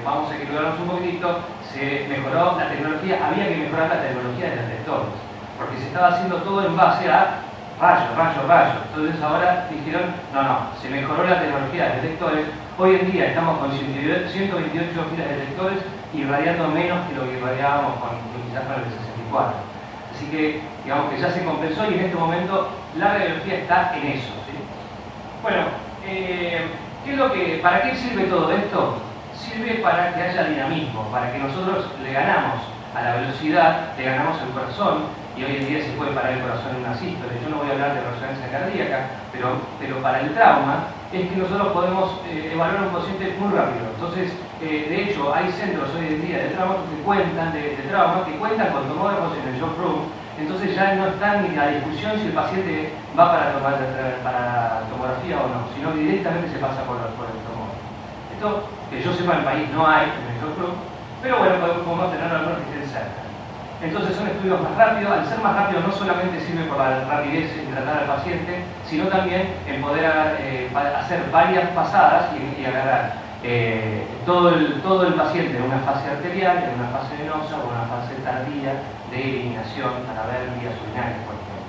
vamos a equilibrarnos un poquitito. Se mejoró la tecnología, había que mejorar la tecnología de los detectores, porque se estaba haciendo todo en base a rayo. Entonces ahora dijeron, no, se mejoró la tecnología de detectores. Hoy en día estamos con 128 filas de detectores irradiando menos que lo que irradiábamos quizás con el de 64. Así que, digamos que ya se compensó y en este momento la radiología está en eso, ¿sí? Bueno, ¿para qué sirve todo esto? Sirve para que haya dinamismo, para que nosotros le ganamos a la velocidad, le ganamos al corazón, y hoy en día se puede parar el corazón en una sístole. Yo no voy a hablar de resonancia cardíaca, pero para el trauma es que nosotros podemos evaluar a un paciente muy rápido. Entonces, de hecho, hay centros hoy en día de trauma que cuentan con tomógrafos en el job room. Entonces ya no está ni la discusión si el paciente va para tomografía o no, sino que directamente se pasa por el tomógrafo. Esto, que yo sepa, en el país no hay en el job room, pero bueno, podemos tener algunos que estén cerca. Entonces son estudios más rápidos. Al ser más rápido no solamente sirve por la rapidez en tratar al paciente, sino también en poder hacer varias pasadas y agarrar todo el paciente en una fase arterial, en una fase venosa o una fase tardía de eliminación para ver vías urinarias, por ejemplo.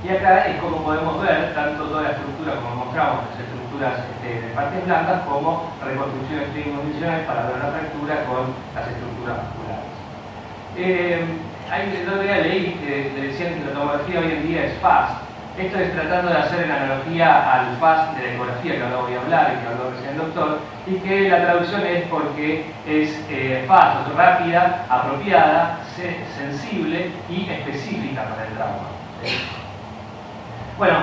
Y acá es como podemos ver tanto toda la estructura, como mostramos, las estructuras de partes blancas, como reconstrucciones tridimensionales para ver la fractura con las estructuras musculares. El otro día leí que decían que la tomografía hoy en día es FAST. Esto es tratando de hacer en analogía al FAST de la ecografía que ahora voy a hablar y que habló recién el doctor, y que la traducción es porque es FAST, o sea, rápida, apropiada, sensible y específica para el trauma. Bueno,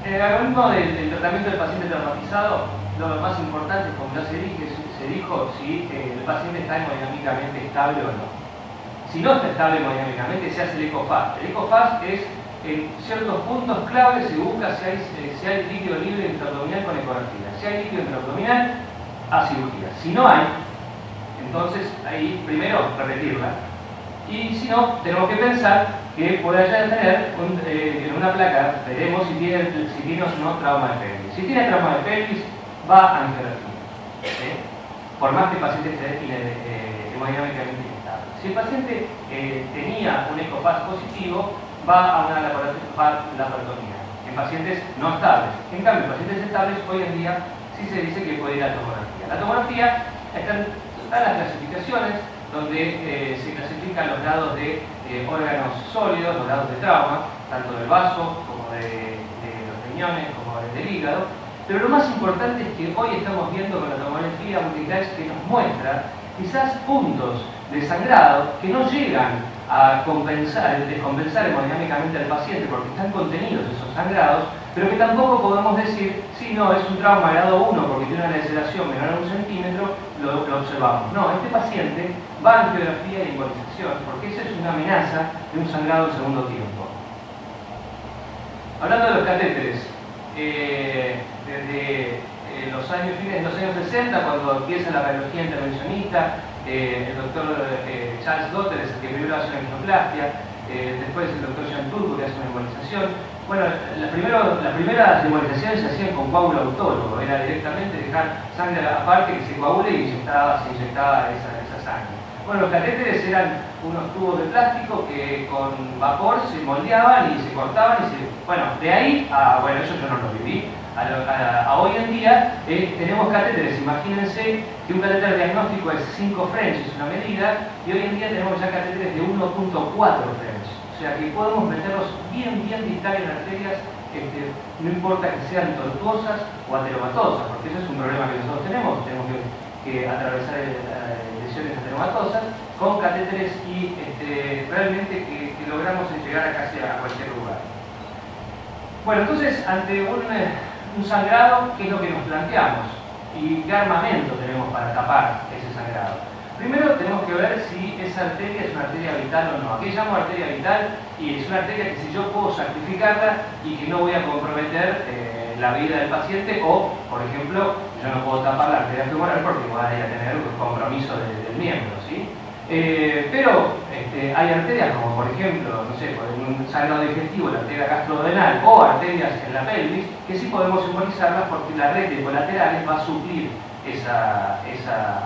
en el algoritmo del tratamiento del paciente traumatizado, lo más importante, como ya se dijo, si el paciente está hemodinámicamente estable o no. Si no está estable hemodinámicamente, se hace el ECOFAST. El ECOFAST es, en ciertos puntos claves, se busca si hay líquido libre intraabdominal con ecografía. Si hay líquido intraabdominal, a cirugía. Si no hay, entonces ahí primero repetirla. Y si no, tenemos que pensar que puede ya tener en una placa, veremos si tiene o no trauma de pelvis. Si tiene trauma de pelvis, va a angiografía, ¿sí? Por más que el paciente esté hemodinámicamente inestable. Si el paciente tenía un ECOFAST positivo, va a una laparotomía en pacientes no estables. En cambio, en pacientes estables, hoy en día sí se dice que puede ir a tomografía. La tomografía están las clasificaciones, donde se clasifican los grados de órganos sólidos, los grados de trauma, tanto del vaso como de los riñones, como del hígado. Pero lo más importante es que hoy estamos viendo con la tomografía multidais que nos muestra quizás puntos de sangrado que no llegan a descompensar hemodinámicamente al paciente porque están contenidos esos sangrados, pero que tampoco podemos decir, si no, es un trauma grado 1 porque tiene una laceración menor a 1 centímetro, lo observamos. No, este paciente va a angiografía y embolización porque esa es una amenaza de un sangrado en segundo tiempo. Hablando de los catéteres, desde fines de los años 60, cuando empieza la radiología intervencionista, el doctor Charles Dotter es el que primero hace una angioplastia. después el doctor Jean Turco que hace una embolización. Bueno, las primeras embolizaciones se hacían con coágulo autólogo, era directamente dejar sangre aparte que se coagule y se inyectaba esa sangre. Bueno, los catéteres eran unos tubos de plástico que con vapor se moldeaban y se cortaban bueno, de ahí a, bueno, eso yo no lo viví, a hoy en día tenemos catéteres, imagínense que un catéter diagnóstico es 5 French, es una medida, y hoy en día tenemos ya catéteres de 1.4 French. O sea que podemos meterlos bien distal en arterias, no importa que sean tortuosas o ateromatosas, porque eso es un problema que nosotros tenemos que atravesar lesiones ateromatosas con catéteres y realmente que logramos llegar casi a cualquier lugar. Bueno, entonces ante un sangrado, ¿qué es lo que nos planteamos? ¿Y qué armamento tenemos para tapar ese sangrado? Primero tenemos que ver si esa arteria es una arteria vital o no. ¿A qué llamo arteria vital? Y es una arteria que si yo puedo sacrificarla y que no voy a comprometer la vida del paciente, o, por ejemplo, yo no puedo tapar la arteria femoral porque voy a tener un compromiso del miembro, ¿sí? Pero hay arterias como, por ejemplo, no sé, por un sangrado digestivo, la arteria gastrodenal o arterias en la pelvis, que sí podemos embolizarlas porque la red de colaterales va a suplir esa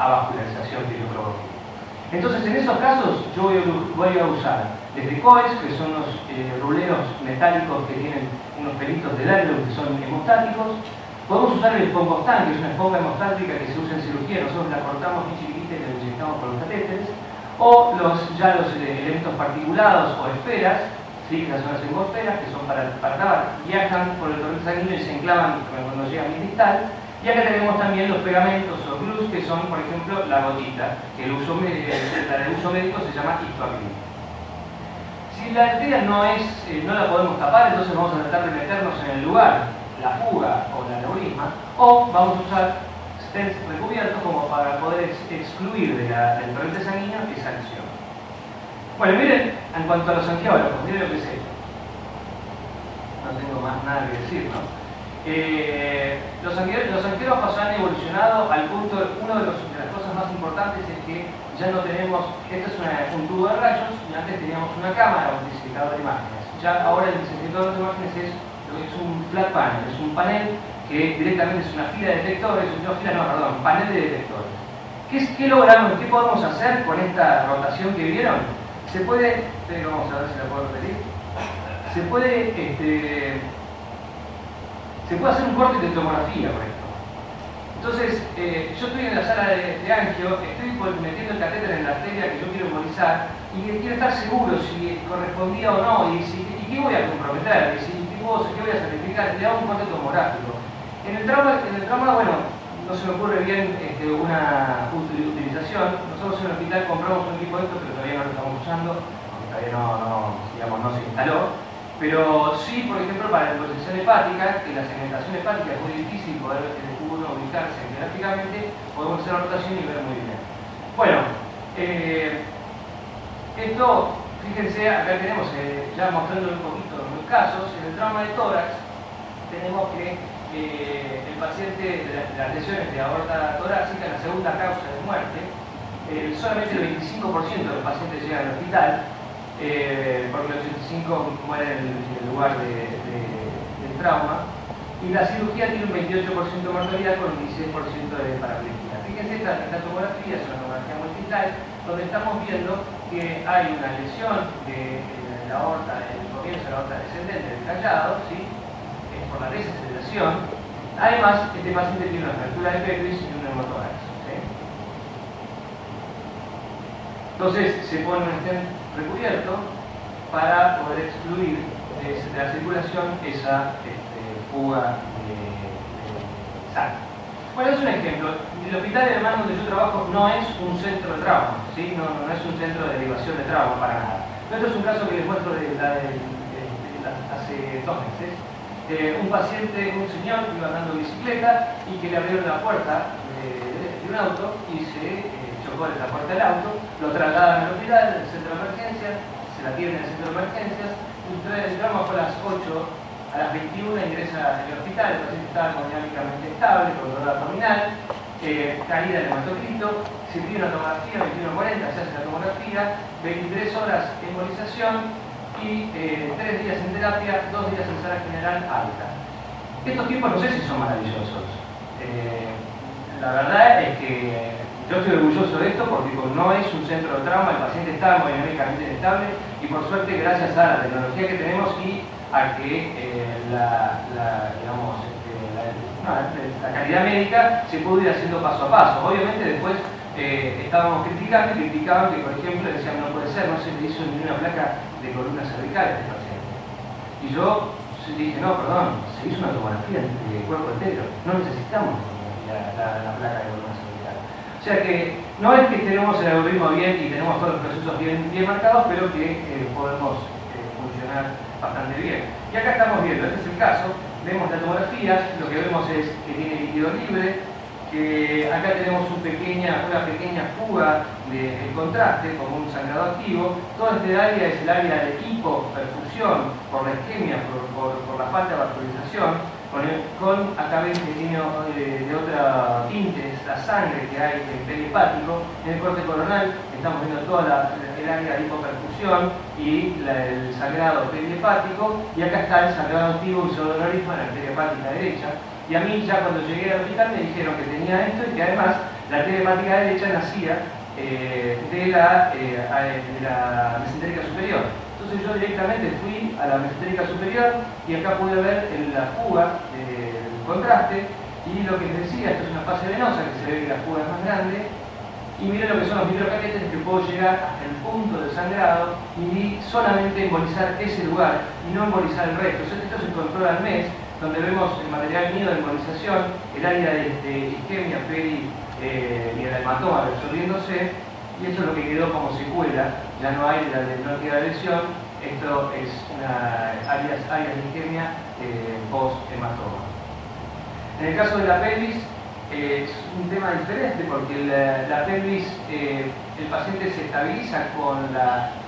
avascularización que yo provoqué. Entonces, en esos casos, yo voy a usar desde COES, que son los ruleros metálicos que tienen unos pelitos del aire que son hemostáticos. Podemos usar el esponjostán, que es una esponja hemostática que se usa en cirugía, nosotros la cortamos bien chiquitita y la inyectamos por los catéteres. O los elementos particulados o esferas, ¿sí? Que son las hemosferas, que son para tapar, viajan por el torrente sanguíneo y se enclavan cuando llegan a distal. Y acá tenemos también los pegamentos o glues, que son, por ejemplo, la gotita, que el uso médico se llama histoacrílico. Si la arteria no la podemos tapar, entonces vamos a tratar de meternos en el lugar, la fuga o el aneurisma, o vamos a usar stents recubiertos como para poder excluir del torrente sanguíneo esa lesión. Bueno, miren, en cuanto a los angiólogos, miren lo que es esto. No tengo más nada que decir, ¿no? Los angiógrafos han evolucionado al punto, una de las cosas más importantes es que ya no tenemos, esto es un tubo de rayos y antes teníamos una cámara, un disecador de imágenes. Ya ahora el disecador de imágenes es un flat panel, es un panel que directamente es una fila de detectores, un panel de detectores. ¿Qué logramos? ¿Qué podemos hacer con esta rotación que vieron? Se puede, vamos a ver si la puedo repetir, se puede hacer un corte de tomografía por esto. Entonces, yo estoy en la sala de angio, estoy metiendo el catéter en la arteria que yo quiero embolizar y quiero estar seguro si correspondía o no y qué voy a comprometer, qué voy a sacrificar, le hago un corte tomográfico. En el trauma, bueno, no se me ocurre bien una utilización. Nosotros en el hospital compramos un equipo de esto, pero todavía no lo estamos usando, porque todavía no se instaló. Pero sí, por ejemplo, para la embolización hepática, que la segmentación hepática es muy difícil poder ubicarse gráficamente, podemos hacer la rotación y ver muy bien. Bueno, esto, fíjense, acá tenemos, ya mostrando un poquito los casos, en el trauma de tórax, tenemos que el paciente, las lesiones de aorta torácica, la segunda causa de muerte, solamente el 25% de los pacientes llegan al hospital, porque el 85% muere en el lugar del trauma, y la cirugía tiene un 28% de mortalidad con un 16% de paraplegia. Fíjense, esta tomografía es una tomografía multidistal, donde estamos viendo que hay una lesión de la aorta, el comienzo de la aorta descendente del callado, ¿sí? Por la desaceleración. Además, este paciente tiene una fractura de pelvis y un neumotórax, ¿sí? Entonces, se pone un stent recubierto para poder excluir de la circulación esa fuga de sangre. Bueno, es un ejemplo. El hospital de hermanos donde yo trabajo no es un centro de trauma, ¿sí? No es un centro de derivación de trauma para nada. Pero esto es un caso que les muestro hace 2 meses. Un paciente, un señor que iba andando en bicicleta y que le abrieron la puerta de un auto y se chocó en la puerta del auto, lo trasladan al hospital, al centro de emergencias, se la tienen en el centro de emergencias, el trauma fue a las 8, a las 21 ingresa en el hospital, el paciente estaba hemodinámicamente estable, con dolor abdominal, caída del hematocrito, se pide una tomografía, 21:40, se hace la tomografía, 23 horas embolización, y 3 días en terapia, 2 días en sala general alta. Estos tiempos no sé si son maravillosos. La verdad es que yo estoy orgulloso de esto porque no es un centro de trauma, el paciente está hemodinámicamente inestable y por suerte gracias a la tecnología que tenemos y a que la calidad médica se pudo ir haciendo paso a paso. Obviamente después estábamos criticando y criticaban que, por ejemplo, decían no puede ser, no se le hizo ni una placa de columna cervical a este paciente. Y yo dije, no, perdón, se hizo una tomografía de cuerpo entero, no necesitamos la placa de columna cervical. O sea que no es que tenemos el algoritmo bien y tenemos todos los procesos bien marcados, pero que podemos funcionar bastante bien. Y acá estamos viendo, este es el caso, vemos la tomografía, lo que vemos es que tiene líquido libre, que acá tenemos una pequeña fuga de contraste como un sangrado activo. Todo este área es el área de hipoperfusión por la isquemia, por la falta de vascularización, con acá ven que tiene de otra tinte, la sangre que hay en el perihepático. En el corte coronal estamos viendo toda el área de hipoperfusión y el sangrado perihepático, y acá está el sangrado activo y pseudoaneurisma en la arteria hepática derecha. Y a mí ya cuando llegué al hospital me dijeron que tenía esto y que además la arteria hepática derecha nacía de la mesentérica superior. Entonces yo directamente fui a la mesentérica superior y acá pude ver en la fuga el contraste, y lo que les decía, esto es una fase venosa que se ve que la fuga es más grande, y miren lo que son los microcatéteres, que puedo llegar hasta el punto del sangrado y solamente embolizar ese lugar y no embolizar el resto. Esto se controla al mes, donde vemos el material mío de embolización, el área de isquemia, peri y el hematoma absorbiéndose, y esto es lo que quedó como secuela. Ya no hay no queda lesión. Esto es áreas de isquemia post-hematoma. En el caso de la pelvis es un tema diferente porque la pelvis, el paciente se estabiliza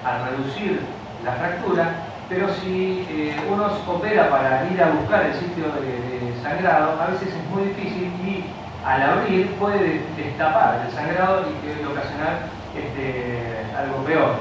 al reducir la fractura, pero si uno opera para ir a buscar el sitio de sangrado, a veces es muy difícil y al abrir puede destapar el sangrado y puede ocasionar algo peor.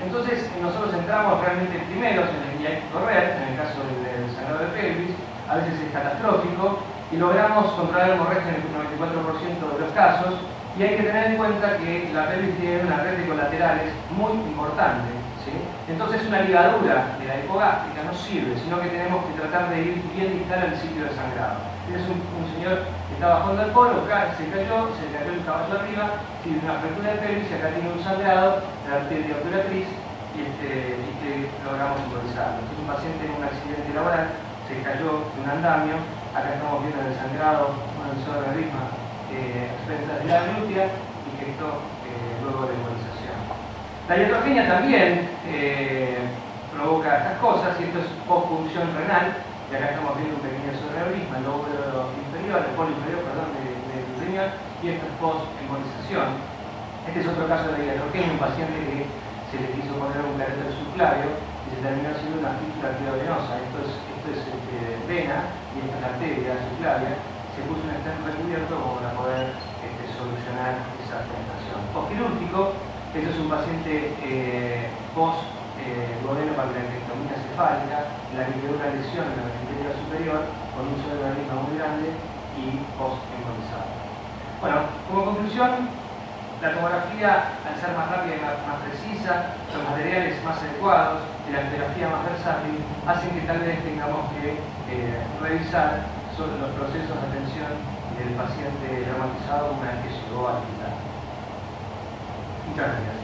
Entonces nosotros entramos realmente primeros en el que hay que correr, en el caso del sangrado de pelvis, a veces es catastrófico, y logramos controlar hemorragia en el 94% de los casos, y hay que tener en cuenta que la pelvis tiene una red de colaterales muy importante, ¿sí? Entonces una ligadura de la hipogástrica no sirve, sino que tenemos que tratar de ir bien distal al sitio de sangrado. Es un señor que está bajando el polo, se cayó el caballo arriba, tiene una fractura de pelvis y acá tiene un sangrado de la arteria obturatriz y que logramos embolizarlo. Este es un paciente en un accidente laboral, se cayó de un andamio, acá estamos viendo el sangrado, un pseudoaneurisma expensas de la glútea y que esto luego de embolización. La iatrogenia también provoca estas cosas, y esto es postpunción renal, y acá estamos viendo un pequeño pseudoaneurisma, el lóbulo inferior, el polo inferior, perdón, del riñón, y esto es post-embolización. Este es otro caso de iatrogenia, un paciente que se le quiso poner un catéter subclavio y se terminó siendo una fístula arteriovenosa. Esto es vena y esta es la arteria subclavia. Se puso un stent recubierto como para poder solucionar esa penetración. Postquirúrgico, este es un paciente post-duodenopatrectomía cefálica, en la que quedó una lesión en la mesentérica superior con un pseudoaneurisma muy grande y post-embolizado. Bueno, como conclusión, la tomografía, al ser más rápida y más precisa, los materiales más adecuados y la terapia más versátil, hacen que tal vez tengamos que revisar sobre los procesos de atención del paciente traumatizado una vez que llegó al hospital. Muchas gracias.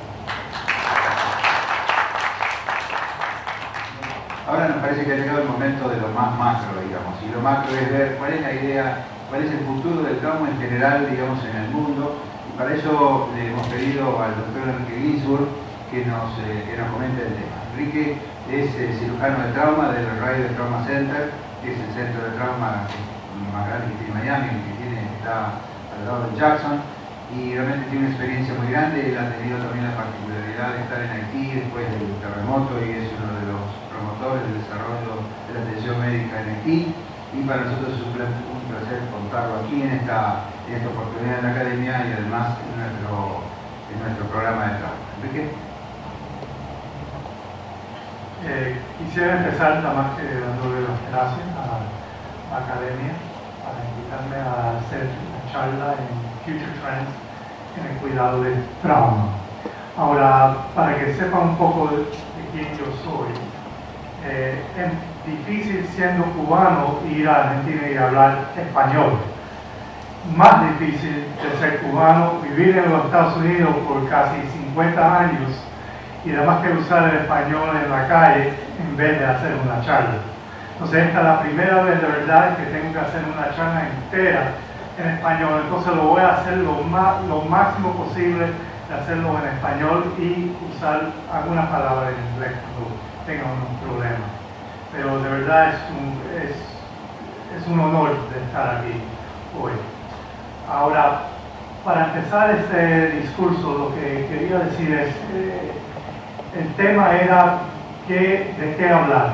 Ahora nos parece que ha llegado el momento de lo más macro, digamos, y lo macro es ver cuál es la idea, cuál es el futuro del trauma en general, digamos, en el mundo. Y para eso le hemos pedido al doctor Enrique Ginsburg que nos comente el tema. Enrique es cirujano de trauma del Ryder Trauma Center, que es el centro de trauma más grande que tiene Miami, está al lado de Jackson, y realmente tiene una experiencia muy grande. Él ha tenido también la particularidad de estar en Haití después del terremoto y es uno de los promotores del desarrollo de la atención médica en Haití, y para nosotros es un placer contarlo aquí en esta oportunidad en la academia y además en nuestro programa de trabajo. Enrique. Quisiera empezar nada más que dándole las gracias a la academia para invitarme a hacer una charla en Future Trends en el cuidado del trauma. Ahora, para que sepan un poco de quién yo soy, es difícil siendo cubano ir a Argentina y hablar español. Más difícil de ser cubano, vivir en los Estados Unidos por casi 50 años y además que usar el español en la calle en vez de hacer una charla. Entonces esta es la primera vez de verdad que tengo que hacer una charla entera en español, entonces lo voy a hacer lo máximo posible de hacerlo en español y usar algunas palabras en inglés cuando tenga un problema. Pero de verdad es un honor de estar aquí hoy. Ahora, para empezar este discurso, lo que quería decir es, el tema era de qué hablar,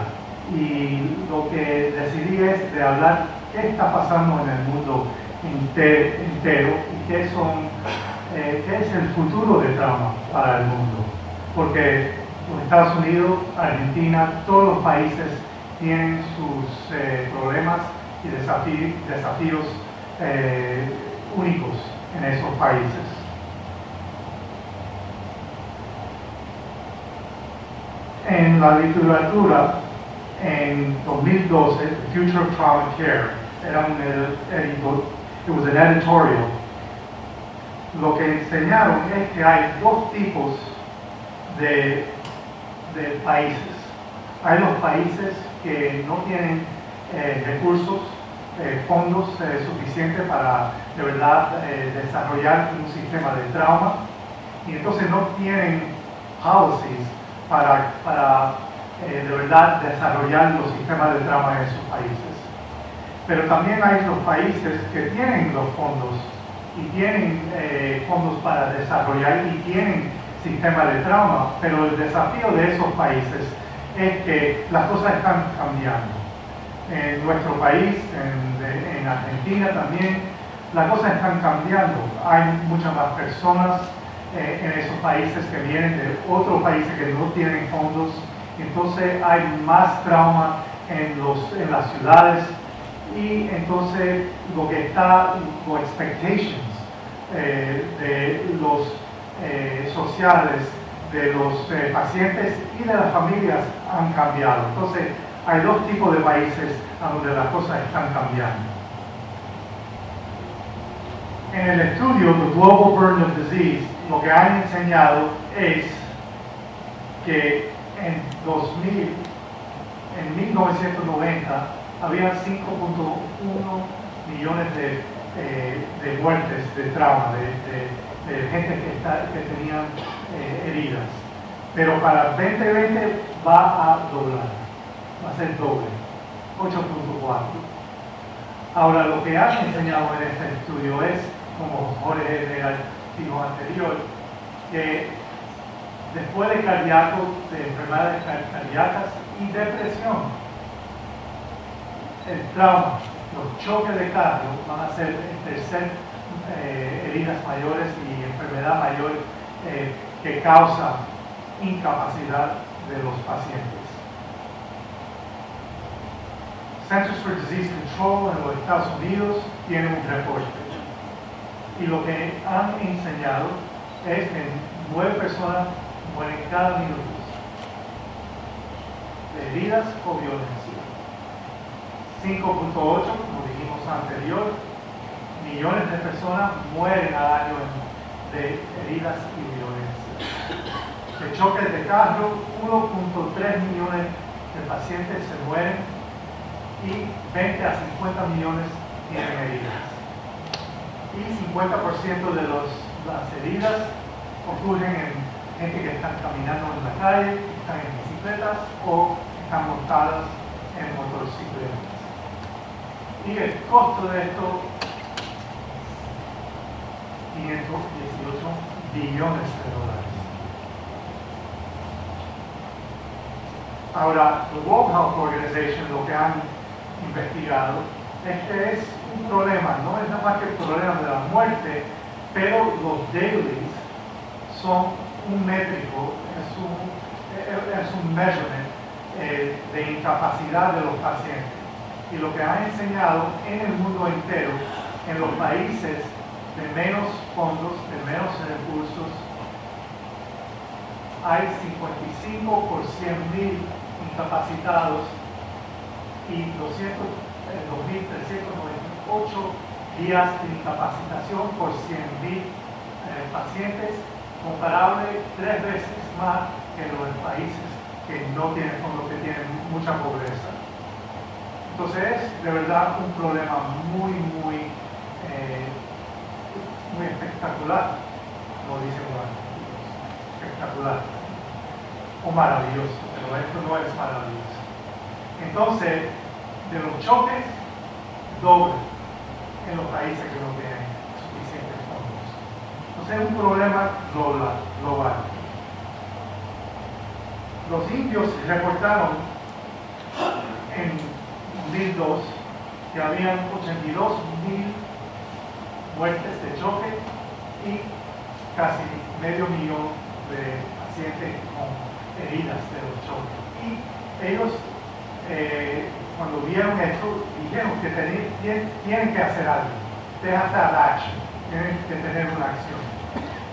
y lo que decidí es de hablar qué está pasando en el mundo entero y qué es el futuro del trauma para el mundo. Porque los Estados Unidos, Argentina, todos los países tienen sus problemas y desafíos únicos en esos países. En la literatura, en 2012, The Future of Trauma Care, era it was an editorial. Lo que enseñaron es que hay dos tipos de países. Hay los países que no tienen recursos, fondos suficientes para de verdad desarrollar un sistema de trauma, y entonces no tienen policies para de verdad desarrollar los sistemas de trauma en esos países. Pero también hay los países que tienen los fondos y tienen fondos para desarrollar y tienen sistemas de trauma, pero el desafío de esos países es que las cosas están cambiando. En nuestro país, en Argentina también, las cosas están cambiando. Hay muchas más personas en esos países que vienen de otros países que no tienen fondos. Entonces hay más trauma en las ciudades, y entonces los expectations de los sociales, de los pacientes y de las familias han cambiado. Entonces hay dos tipos de países donde las cosas están cambiando. En el estudio The Global Burden of Disease, lo que han enseñado es que en 1990 había 5.1 millones de muertes de trauma, de gente que tenían heridas. Pero para 2020 va a doblar, va a ser doble, 8.4. Ahora, lo que han enseñado en este estudio es, como Jorge dijo anterior, que después de cardíaco, de enfermedades cardíacas y depresión, el trauma, los choques de cardio van a ser el tercer heridas mayores y enfermedad mayor que causa incapacidad de los pacientes. Centers for Disease Control en los Estados Unidos tiene un reporte, y lo que han enseñado es que 9 personas mueren cada minuto de heridas o violencia. 5.8, como dijimos anterior, millones de personas mueren al año de heridas y violencia. De choques de carro, 1.3 millones de pacientes se mueren y 20 a 50 millones tienen heridas. Y 50% de las heridas ocurren en gente que están caminando en la calle, están en bicicletas o están montadas en motocicletas. Y el costo de esto, 518 billones de dólares. Ahora, la World Health Organization, lo que han investigado, es un problema, no es nada más que el problema de la muerte, pero los dailies son un métrico, es un measurement de incapacidad de los pacientes. Y lo que ha enseñado en el mundo entero, en los países de menos fondos, de menos recursos, hay 55 por 100.000 incapacitados y 2.398 días de incapacitación por 100.000 pacientes, comparable 3 veces más que los países que no tienen fondos, que tienen mucha pobreza. Entonces es de verdad un problema muy espectacular, como dicen los artículos, espectacular o maravilloso, pero esto no es maravilloso. Entonces, de los choques, doble en los países que no tienen suficientes fondos. Entonces es un problema global. Los indios reportaron en 2002 que habían 82.000 muertes de choque y casi medio millón de pacientes con heridas de los choques. Y ellos, cuando vieron esto, dijeron que tienen que hacer algo. They have to have action. Tienen que tener una acción.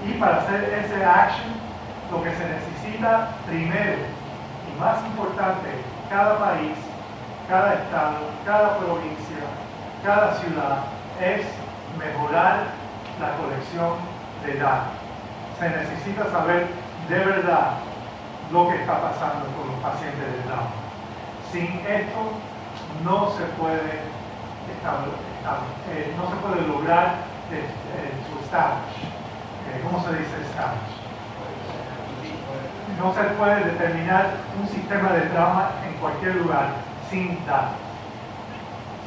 Y para hacer ese action, lo que se necesita primero y más importante, cada país, cada estado, cada provincia, cada ciudad, es mejorar la colección de datos. Se necesita saber de verdad lo que está pasando con los pacientes de Down. Sin esto no se puede lograr su estatus. ¿Cómo se dice estatus? No se puede determinar un sistema de trauma en cualquier lugar sin datos.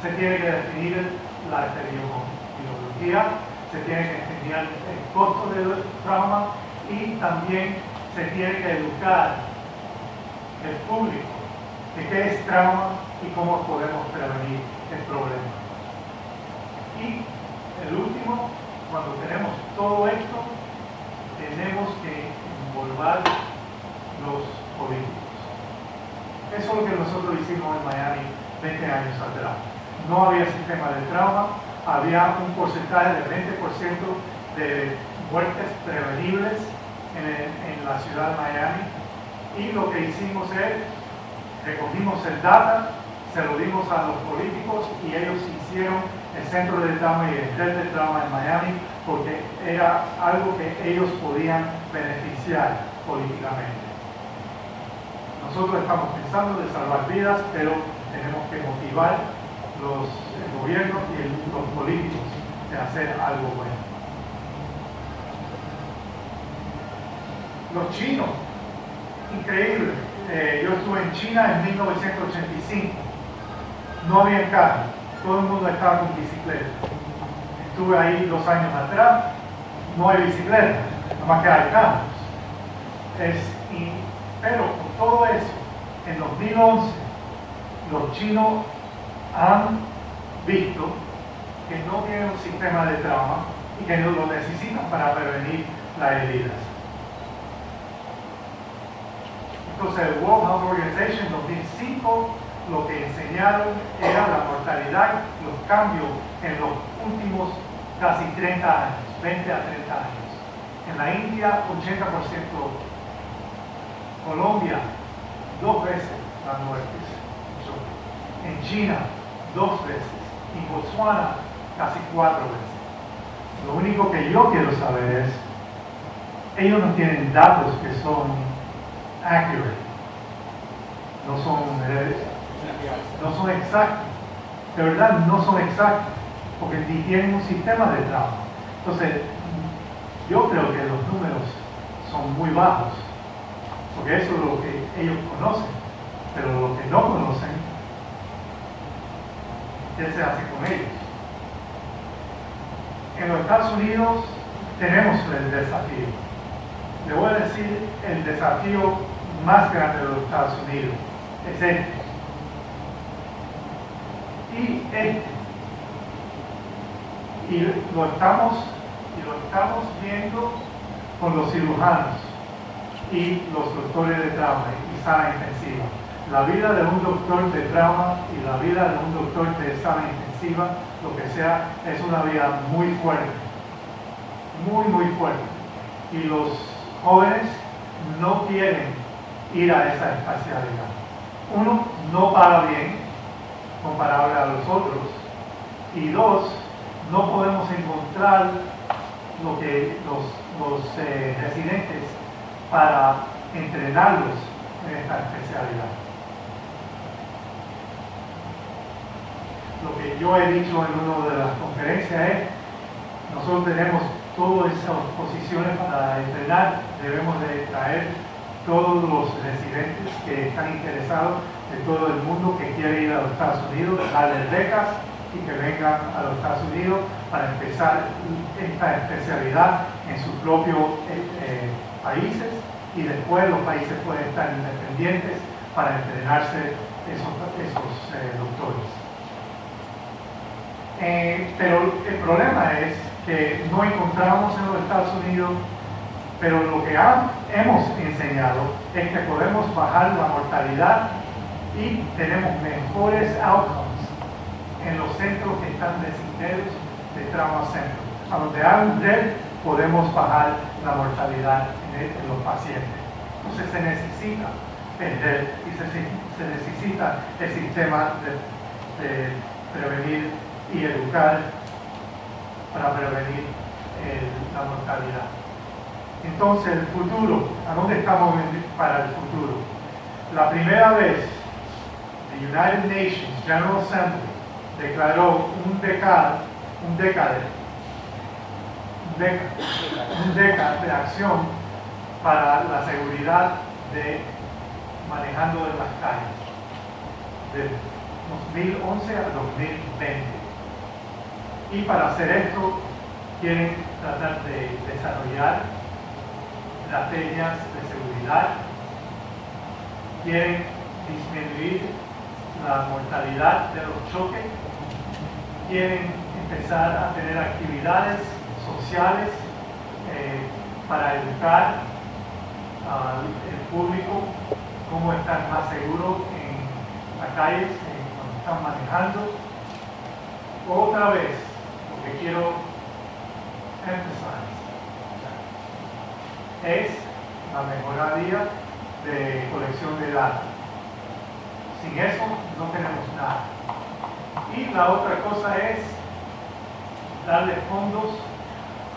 Se tiene que definir la epidemiología, se tiene que definir el costo del trauma y también se tiene que educar el público de qué es trauma y cómo podemos prevenir el problema. Y el último, cuando tenemos todo esto, tenemos que involucrar los políticos. Eso es lo que nosotros hicimos en Miami 20 años atrás. No había sistema de trauma, había un porcentaje de 20% de muertes prevenibles en la ciudad de Miami, y lo que hicimos es recogimos el data, se lo dimos a los políticos y ellos hicieron el centro de trauma y el red de trauma en Miami porque era algo que ellos podían beneficiar políticamente. Nosotros estamos pensando de salvar vidas, pero tenemos que motivar el gobierno y los políticos de hacer algo bueno. Los chinos, increíble. Yo estuve en China en 1985. No había carro, todo el mundo estaba con bicicleta. Estuve ahí 2 años atrás, no hay bicicleta, nada más que hay carros. Pero con todo eso, en 2011, los chinos han visto que no tienen un sistema de trauma y que no lo necesitan para prevenir las heridas. Entonces, el World Health Organization en 2005 lo que enseñaron era la mortalidad, los cambios en los últimos casi 30 años, 20 a 30 años. En la India, 80%. Colombia, 2 veces las muertes. En China, 2 veces. En Botswana, casi 4 veces. Lo único que yo quiero saber es, ellos no tienen datos que son accurate, no son exactos, de verdad no son exactos, porque ni tienen un sistema de trauma. Entonces, yo creo que los números son muy bajos, porque eso es lo que ellos conocen, pero lo que no conocen, ¿qué se hace con ellos? En los Estados Unidos tenemos el desafío. Le voy a decir el desafío más grande de los Estados Unidos es este. Y lo estamos viendo con los cirujanos y los doctores de trauma y sala intensiva. La vida de un doctor de trauma y la vida de un doctor de sala intensiva, lo que sea, es una vida muy fuerte, muy fuerte. Y los jóvenes no quieren ir a esa especialidad. Uno, no paga bien comparable a los otros. Y dos, no podemos encontrar lo que los residentes para entrenarlos en esta especialidad. Lo que yo he dicho en una de las conferencias es, nosotros tenemos todas esas posiciones para entrenar, debemos de traer todos los residentes que están interesados de todo el mundo que quiere ir a los Estados Unidos, darles becas y que vengan a los Estados Unidos para empezar esta especialidad en sus propios países, y después los países pueden estar independientes para entrenarse esos doctores. Pero el problema es que no encontramos en los Estados Unidos, pero lo que hemos enseñado es que podemos bajar la mortalidad y tenemos mejores outcomes en los centros que están designados de trauma centro. A donde hay un red, podemos bajar la mortalidad en los pacientes. Entonces se necesita el red y se necesita el sistema de prevenir y educar para prevenir la mortalidad. Entonces, el futuro, ¿a dónde estamos para el futuro? La primera vez, the United Nations General Assembly declaró un década de acción para la seguridad de manejando en las calles, de 2011 a 2020. Y para hacer esto, quieren tratar de desarrollar estrategias de seguridad, quieren disminuir la mortalidad de los choques, quieren empezar a tener actividades sociales para educar al público cómo estar más seguro en las calles cuando están manejando. Otra vez, lo que quiero emphasize es la mejoría de colección de datos. Sin eso no tenemos nada. Y la otra cosa es darle fondos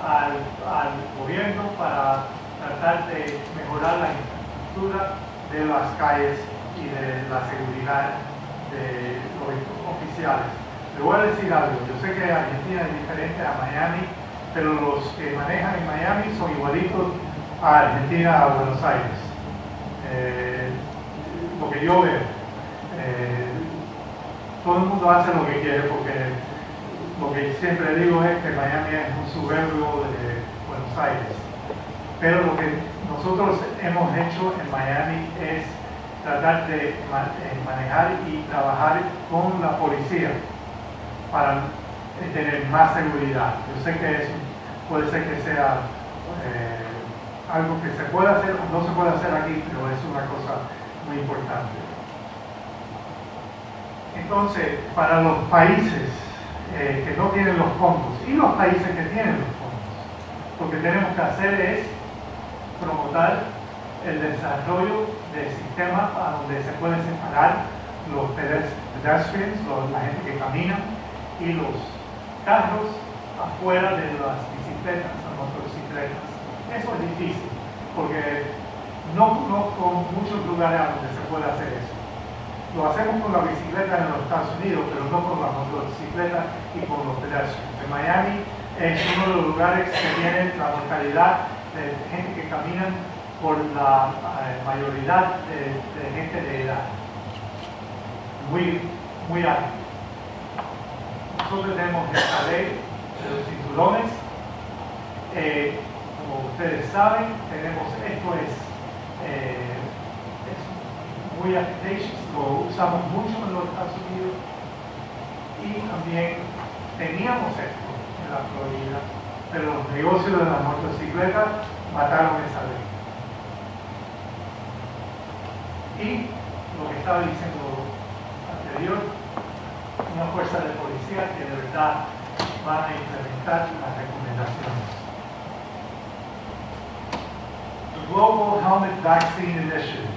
al gobierno para tratar de mejorar la infraestructura de las calles y de la seguridad de los oficiales. Le voy a decir algo, yo sé que Argentina es diferente a Miami, pero los que manejan en Miami son igualitos a Argentina, a Buenos Aires. Lo que yo veo, todo el mundo hace lo que quiere, porque lo que siempre digo es que Miami es un suburbio de Buenos Aires. Pero lo que nosotros hemos hecho en Miami es tratar de manejar y trabajar con la policía para tener más seguridad. Yo sé que eso puede ser que sea algo que se puede hacer o no se puede hacer aquí, pero es una cosa muy importante. Entonces, para los países que no tienen los fondos y los países que tienen los fondos, lo que tenemos que hacer es promover el desarrollo de sistemas a donde se pueden separar los pedestrians, la gente que camina, y los carros afuera de las bicicletas, las motocicletas. Eso es difícil, porque no conozco muchos lugares donde se puede hacer eso. Lo hacemos con la bicicleta en los Estados Unidos, pero no con las motocicletas y con los pedestrians. En Miami es uno de los lugares que tienen la mortalidad de gente que caminan por la mayoría de gente de edad. Muy alto. Nosotros tenemos esta ley de los cinturones. Como ustedes saben, tenemos esto es muy efficacious, lo usamos mucho en los Estados Unidos, y también teníamos esto en la Florida, pero los negocios de las motocicletas mataron esa ley. Y lo que estaba diciendo anterior, una fuerza de policía que de verdad van a implementar las recomendaciones. The Global Helmet Vaccine Initiative.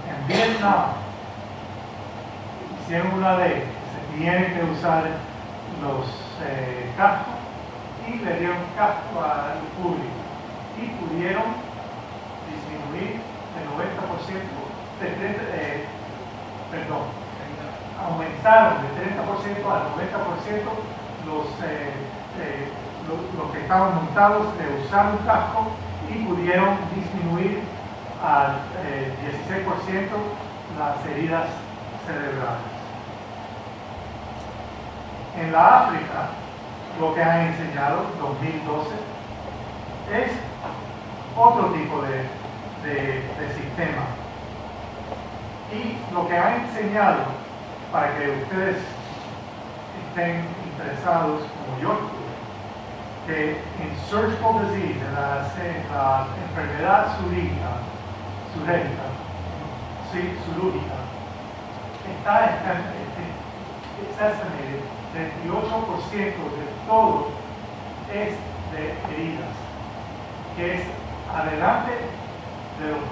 En Vietnam hicieron una ley que se tienen que usar los cascos y le dieron casco al público y pudieron disminuir el 90% aumentaron de 30% al 90% los que estaban montados de usar un casco y pudieron disminuir al 16% las heridas cerebrales. En la África, lo que han enseñado 2012 es otro tipo de sistema. Y lo que han enseñado, para que ustedes estén interesados como yo estuve, que en surgical disease, en la enfermedad cirúrgica, está estimated 38% de todo es de heridas, que es adelante de los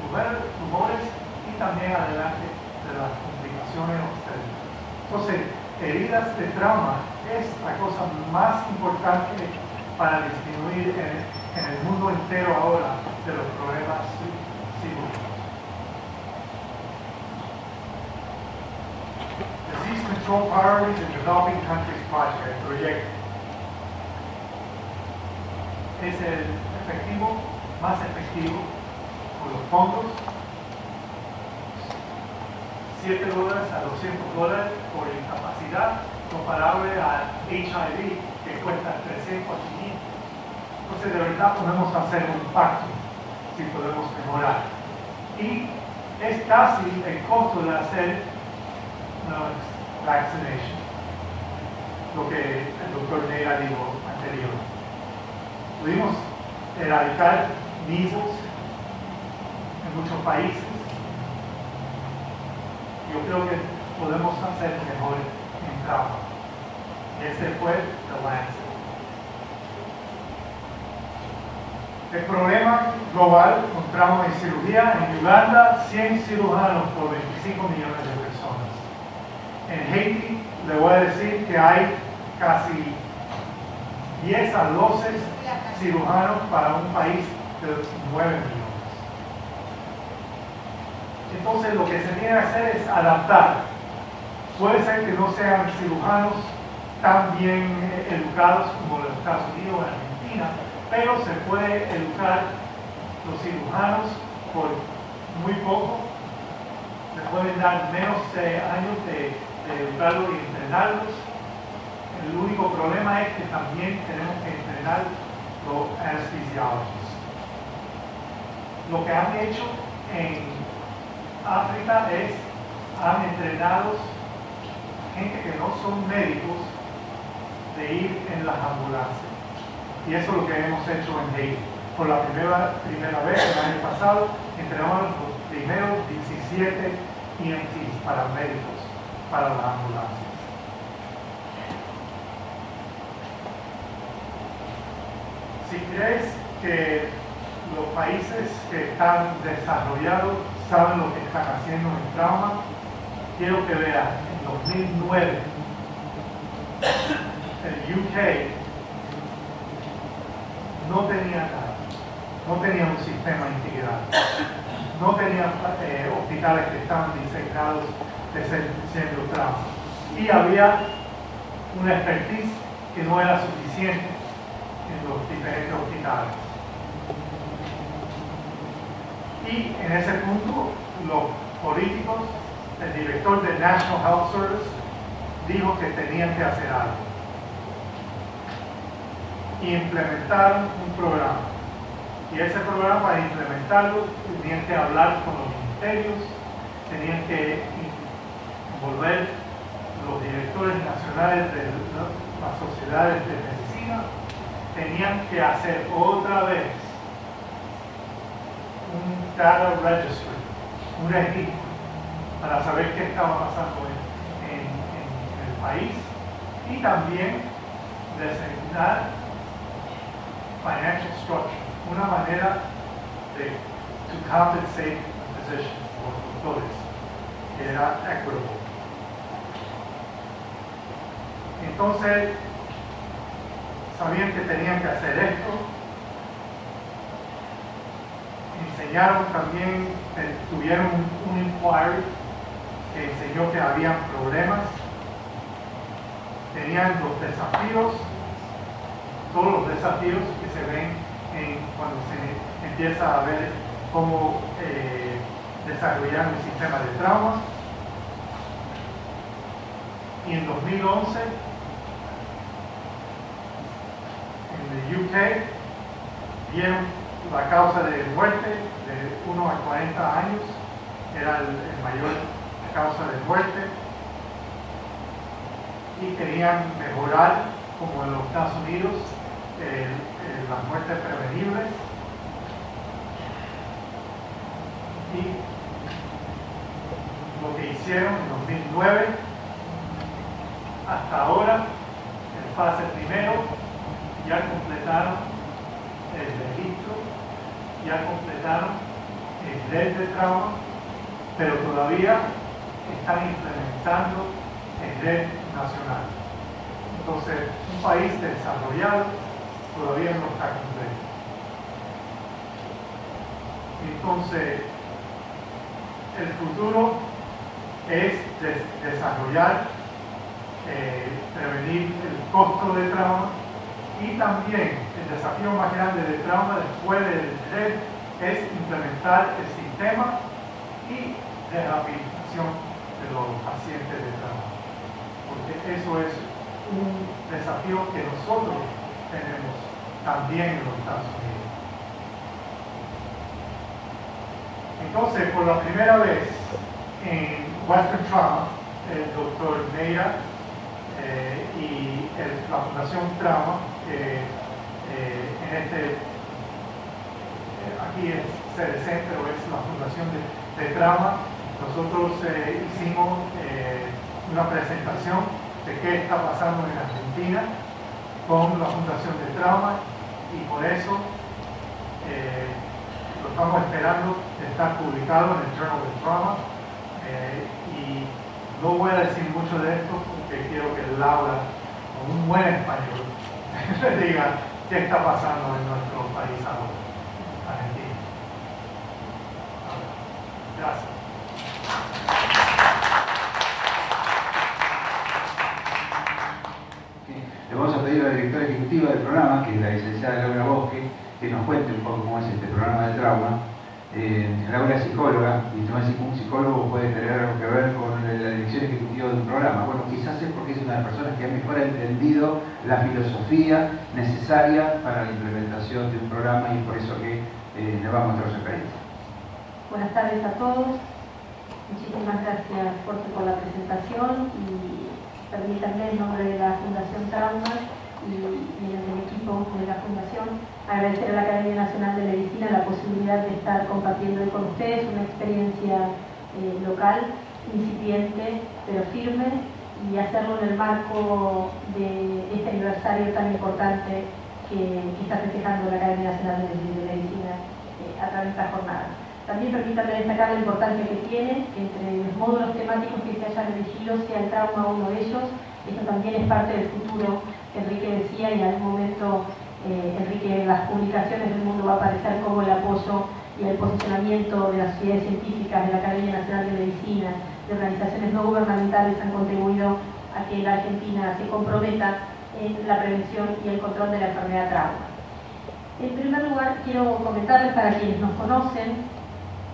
tumores y también adelante de las complicaciones obstétricas. Entonces, heridas de trauma es la cosa más importante para disminuir en el mundo entero ahora de los problemas cirúrgicos. Disease Control Priorities in Developing Countries Project, el proyecto, es el más efectivo con los fondos, $7 a $200 por incapacidad, comparable al HIV, que cuesta 300 a 500. Entonces, de verdad podemos hacer un impacto si podemos mejorar. Y es casi el costo de hacer una vaccination, lo que el doctor Neira dijo anterior. Pudimos erradicar measles en muchos países. Yo creo que podemos hacer mejor en trauma. Ese fue el Lancet. El problema global con trauma y cirugía: en Uganda, 100 cirujanos por 25 millones de personas. En Haití, le voy a decir que hay casi 10 a 12 cirujanos para un país de 9 millones. Entonces, lo que se tiene que hacer es adaptar. Puede ser que no sean cirujanos tan bien educados como en los Estados Unidos o en Argentina, pero se puede educar los cirujanos por muy poco. Se pueden dar menos años de educarlos y entrenarlos. El único problema es que también tenemos que entrenar los anesthesiólogos. Lo que han hecho en África han entrenado gente que no son médicos de ir en las ambulancias. Y eso es lo que hemos hecho en Haití. Por la primera vez, el año pasado, entrenamos los primeros 17 EMTs para médicos, para las ambulancias. Si crees que los países que están desarrollados saben lo que están haciendo en trauma, quiero que vean, en 2009, el UK no tenía nada, no tenía un sistema integrado, no tenía hospitales que estaban diseñados de centro trauma, y había una expertise que no era suficiente en los diferentes hospitales. Y en ese punto, los políticos, el director del National Health Service, dijo que tenían que hacer algo. Y implementaron un programa. Y ese programa, para implementarlo, tenían que hablar con los ministerios, tenían que envolver los directores nacionales de las sociedades de medicina, tenían que hacer otra vez un data registry, un registro para saber qué estaba pasando en el país y también designar financial structure, una manera de to compensate physicians, los doctores, que era equitable. Entonces, sabían que tenían que hacer esto. Enseñaron también, tuvieron un inquiry que enseñó que había problemas. Tenían los desafíos, todos los desafíos que se ven cuando se empieza a ver cómo desarrollar un sistema de trauma. Y en 2011, en el UK, vieron la causa de muerte de 1 a 40 años, era el mayor causa de muerte, y querían mejorar, como en los Estados Unidos, las muertes prevenibles. Y lo que hicieron en 2009, hasta ahora, en fase primero, ya completaron el registro, ya completaron el red de trauma, pero todavía están implementando el red nacional. Entonces, un país desarrollado todavía no está completo. Entonces, el futuro es desarrollar, prevenir el costo de trauma, y también el desafío más grande del trauma después del red es implementar el sistema y rehabilitación de los pacientes de trauma, porque eso es un desafío que nosotros tenemos también en los Estados Unidos. Entonces, por la primera vez en Western Trauma, el doctor Meira y la Fundación Trauma, aquí es CDC, pero es la Fundación de Trauma, nosotros hicimos una presentación de qué está pasando en Argentina con la Fundación de Trauma, y por eso lo estamos esperando estar publicado en el Journal of Trauma, y no voy a decir mucho de esto porque quiero que Laura, con un buen español, le diga qué está pasando en nuestro país ahora, Argentina. Gracias. Le vamos a pedir a la directora ejecutiva del programa, que es la licenciada Laura Bosque, que nos cuente un poco cómo es este programa de trauma. Laura es psicóloga, y un psicólogo puede tener algo que ver con la dirección ejecutiva de un programa. Bueno, quizás es porque es una de las personas que mejor ha entendido la filosofía necesaria para la implementación de un programa, y por eso que le vamos a mostrar su experiencia. Buenas tardes a todos. Muchísimas gracias, Jorge, por la presentación, y permítanme, en nombre de la Fundación Trauma y del equipo de la Fundación, agradecer a la Academia Nacional de Medicina la posibilidad de estar compartiendo hoy con ustedes una experiencia local, incipiente, pero firme, y hacerlo en el marco de este aniversario tan importante que está festejando la Academia Nacional de Medicina a través de esta jornada. También permítanme destacar la importancia que tiene que entre los módulos temáticos que se hayan elegido sea el trauma uno de ellos. Esto también es parte del futuro que Enrique decía, y en algún momento Enrique, en las publicaciones del mundo va a aparecer como el apoyo y el posicionamiento de las sociedades científicas, de la Academia Nacional de Medicina, de organizaciones no gubernamentales han contribuido a que la Argentina se comprometa en la prevención y el control de la enfermedad trauma. En primer lugar, quiero comentarles, para quienes nos conocen,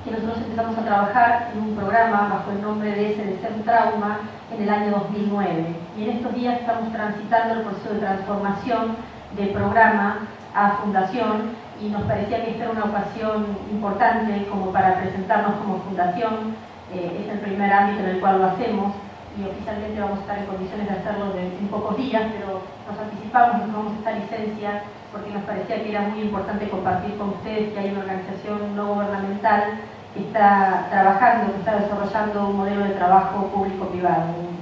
que nosotros empezamos a trabajar en un programa bajo el nombre de SDC Trauma en el año 2009. Y en estos días estamos transitando el proceso de transformación de programa a fundación, y nos parecía que esta era una ocasión importante como para presentarnos como fundación. Es el primer ámbito en el cual lo hacemos, y oficialmente vamos a estar en condiciones de hacerlo en pocos días, pero nos anticipamos, nos tomamos esta licencia porque nos parecía que era muy importante compartir con ustedes que hay una organización no gubernamental está trabajando, que está desarrollando un modelo de trabajo público-privado, un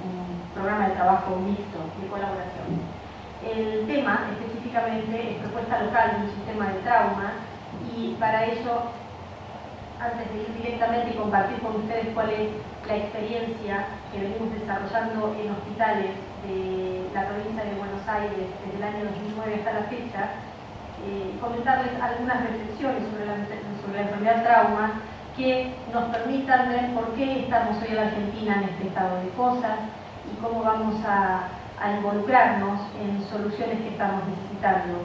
programa de trabajo mixto, de colaboración. El tema, específicamente, es propuesta local de un sistema de trauma, y para ello, antes de ir directamente y compartir con ustedes cuál es la experiencia que venimos desarrollando en hospitales de la provincia de Buenos Aires desde el año 2009 hasta la fecha, comentarles algunas reflexiones sobre la enfermedad trauma que nos permitan ver por qué estamos hoy en la Argentina en este estado de cosas y cómo vamos a involucrarnos en soluciones que estamos necesitando,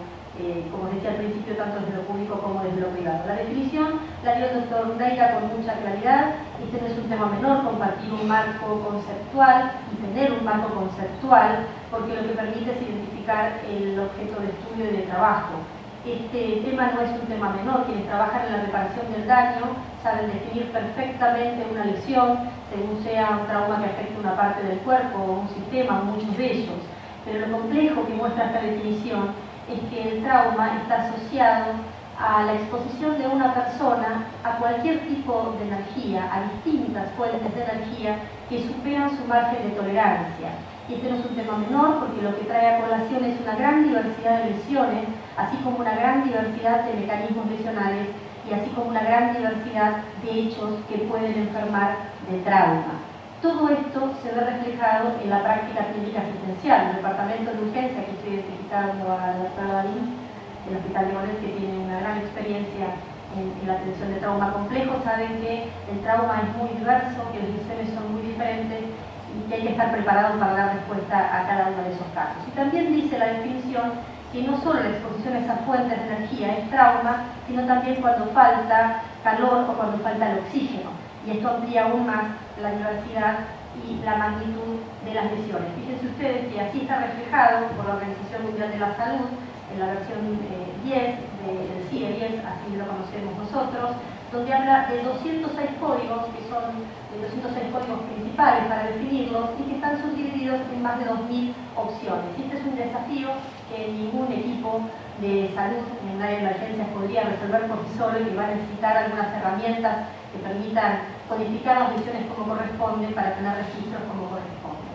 como decía al principio, tanto desde lo público como desde lo privado. La definición la dio el doctor Undaira con mucha claridad. Este no es un tema menor, compartir un marco conceptual y tener un marco conceptual, porque lo que permite es identificar el objeto de estudio y de trabajo. Este tema no es un tema menor. Quienes trabajan en la reparación del daño saben definir perfectamente una lesión, según sea un trauma que afecte una parte del cuerpo o un sistema, muchos de ellos. Pero lo complejo que muestra esta definición es que el trauma está asociado a la exposición de una persona a cualquier tipo de energía, a distintas fuentes de energía que superan su margen de tolerancia. Y este no es un tema menor, porque lo que trae a colación es una gran diversidad de lesiones, así como una gran diversidad de mecanismos lesionales y así como una gran diversidad de hechos que pueden enfermar de trauma. Todo esto se ve reflejado en la práctica clínica asistencial. El departamento de urgencia, que estoy identificando a la doctora Dalín, el Hospital de Bonet, que tiene una gran experiencia en la atención de trauma complejo, saben que el trauma es muy diverso, que las lesiones son muy diferentes y que hay que estar preparado para dar respuesta a cada uno de esos casos. Y también dice la definición que no solo la exposición a esas fuentes de energía es trauma, sino también cuando falta calor o cuando falta el oxígeno. Y esto amplía aún más la diversidad y la magnitud de las lesiones. Fíjense ustedes que así está reflejado por la Organización Mundial de la Salud en la versión 10 del CIE 10, así lo conocemos nosotros, donde habla de 206 códigos, que son 206 códigos principales para definirlos y que están subdivididos en más de 2.000 opciones. Y este es un desafío que ningún equipo de salud en el área de emergencias podría resolver por sí solo, y que va a necesitar algunas herramientas que permitan codificar las lesiones como corresponde para tener registros como corresponde.